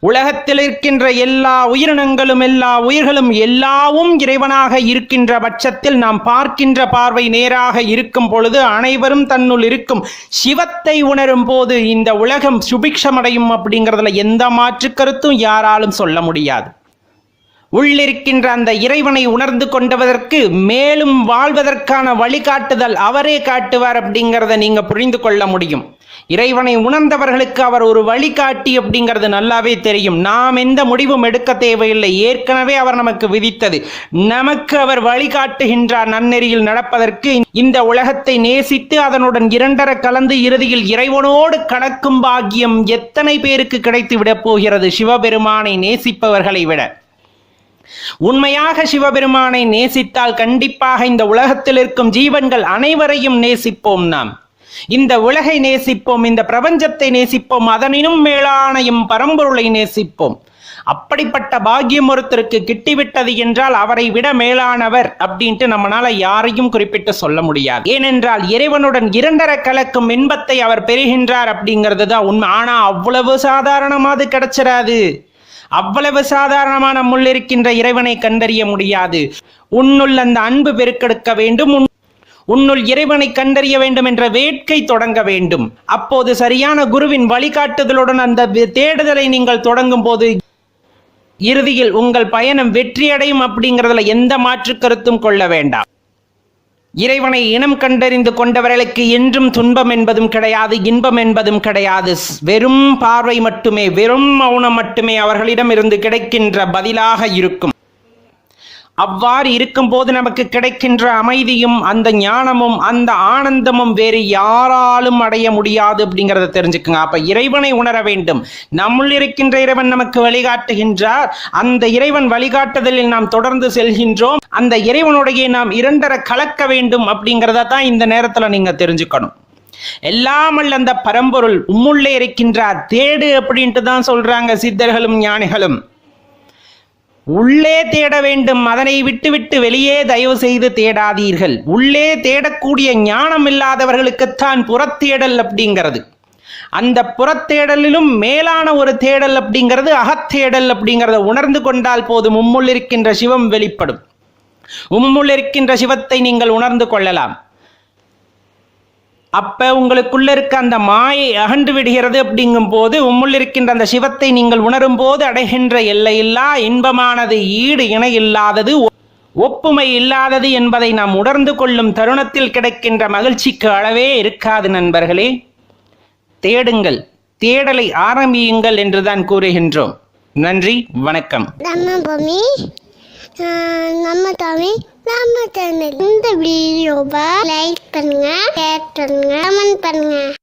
உலகத்தில் இருக்கின்ற எல்லா உயிரினங்களும் எல்லா உயிர்களும் எல்லாவும் இறைவனாக இருக்கின்ற பட்சத்தில் நாம் பார்க்கின்ற பார்வை நேராக இருக்கும் பொழுது அனைவரும் தன்னுள் இருக்கும் சிவத்தை உணரும் போது இந்த உலகம் சுபிக்ஷமடையும் அப்படிங்கிறதுல எந்த மாற்று கருத்தும் யாராலும் சொல்ல முடியாது. உள்ளிருக்கின்ற அந்த இறைவனை உணர்ந்து கொண்டதற்கு மேலும் வாழ்வதற்கான வழிகாட்டுதல் அவரே காட்டுவார் அப்படிங்கிறத நீங்க புரிந்து கொள்ள முடியும். இறைவனை உணர்ந்தவர்களுக்கு அவர் ஒரு வழிகாட்டி அப்படிங்கிறது நல்லாவே தெரியும். நாம் எந்த முடிவும் எடுக்க தேவையில்லை, ஏற்கனவே அவர் நமக்கு விதித்தது. நமக்கு அவர் வழிகாட்டுகின்றார் நன்னெறியில் நடப்பதற்கு. இந்த உலகத்தை நேசித்து அதனுடன் இரண்டர கலந்து இறுதியில் இறைவனோடு கணக்கும் பாக்கியம் எத்தனை பேருக்கு கிடைத்து விட போகிறது சிவபெருமானை நேசிப்பவர்களை விட. உண்மையாக சிவபெருமானை நேசித்தால் கண்டிப்பாக இந்த உலகத்தில் இருக்கும் ஜீவன்கள் அனைவரையும் நேசிப்போம். நாம் இந்த உலகை நேசிப்போம், இந்த பிரபஞ்சத்தை நேசிப்போம், அதனினும் மேலான எம் பரம்பொருளை நேசிப்போம். அப்படிப்பட்ட பாக்கியம் ஒருத்தருக்கு கிட்டிவிட்டது என்றால் அவரை விட மேலானவர் அப்படின்ட்டு நம்மளால யாரையும் குறிப்பிட்டு சொல்ல முடியாது. ஏனென்றால் இறைவனுடன் இரண்டர கலக்கும் இன்பத்தை அவர் பெறுகின்றார் அப்படிங்கிறது தான் உண்மை. ஆனா அவ்வளவு சாதாரணமாது கிடைச்சிடாது. அவ்வளவு சாதாரணமான முள்ளிருக்கின்ற இறைவனை கண்டறிய முடியாது. உன்னுள் அந்த அன்பு பெருக்கெடுக்க வேண்டும், உன்னுள் இறைவனை கண்டறிய வேண்டும் என்ற வேட்கை தொடங்க வேண்டும். அப்போது சரியான குருவின் வழிகாட்டுதலுடன் அந்த தேடுதலை நீங்கள் தொடங்கும் போது இறுதியில் உங்கள் பயணம் வெற்றியடையும் அப்படிங்கிறதுல எந்த மாற்று கருத்தும் கொள்ள வேண்டாம். இறைவனை இனம் கண்டறிந்து கொண்டவர்களுக்கு என்றும் துன்பம் என்பதும் கிடையாது, இன்பம் என்பதும் கிடையாது. வெறும் பார்வை மட்டுமே, வெறும் மௌனம் மட்டுமே அவர்களிடம் இருந்து கிடைக்கின்ற பதிலாக இருக்கும். அவ்வாறு இருக்கும்போது நமக்கு கிடைக்கின்ற அமைதியும் அந்த ஞானமும் அந்த ஆனந்தமும் வேறு யாராலும் அடைய முடியாது அப்படிங்கிறத தெரிஞ்சுக்குங்க. அப்ப இறைவனை உணர வேண்டும். நம்முள் இருக்கின்ற இறைவன் நமக்கு வழிகாட்டுகின்றார். அந்த இறைவன் வழிகாட்டுதலில் நாம் தொடர்ந்து செல்கின்றோம். அந்த இறைவனுடைய நாம் இரண்டரை கலக்க வேண்டும் அப்படிங்கிறத தான் இந்த நேரத்துல நீங்க தெரிஞ்சுக்கணும். எல்லாமல் அந்த பரம்பொருள் உம்முள்ளே இருக்கின்றார். தேடு அப்படின்ட்டு தான் சொல்றாங்க சித்தர்களும் ஞானிகளும். உள்ளே தேட வேண்டும், அதனை விட்டுவிட்டு வெளியே தயவு செய்து தேடாதீர்கள். உள்ளே தேடக்கூடிய ஞானம் இல்லாதவர்களுக்குத்தான் புறத்தேடல் அப்படிங்கிறது. அந்த புறத்தேடலிலும் மேலான ஒரு தேடல் அப்படிங்கிறது அகத்தேடல் அப்படிங்கிறத உணர்ந்து கொண்டால் போதும், உம்முள் இருக்கின்ற சிவம் வெளிப்படும். உம்முள் இருக்கின்ற சிவத்தை நீங்கள் உணர்ந்து கொள்ளலாம். அப்ப உங்களுக்குள்ள இருக்க அந்த மாயை அகன்று விடுகிறது. அப்படிங்கும் போது உம்முள் இருக்கின்ற அந்த சிவத்தை நீங்கள் உணரும் போது அடைகின்ற எல்லையில்லா இன்பமானது ஈடு இணை இல்லாதது, ஒப்புமை இல்லாதது என்பதை நாம் உணர்ந்து கொள்ளும் தருணத்தில் கிடைக்கின்ற மகிழ்ச்சிக்கு அளவே இருக்காது. நண்பர்களே, தேடுங்கள், தேடலை ஆரம்பியுங்கள் என்றுதான் கூறுகின்றோம். நன்றி, வணக்கம். நம்ம தமிழ் நம்ம சேனல். இந்த வீடியோவை லைக் பண்ணுங்க, ஷேர் பண்ணுங்க, கமெண்ட் பண்ணுங்க.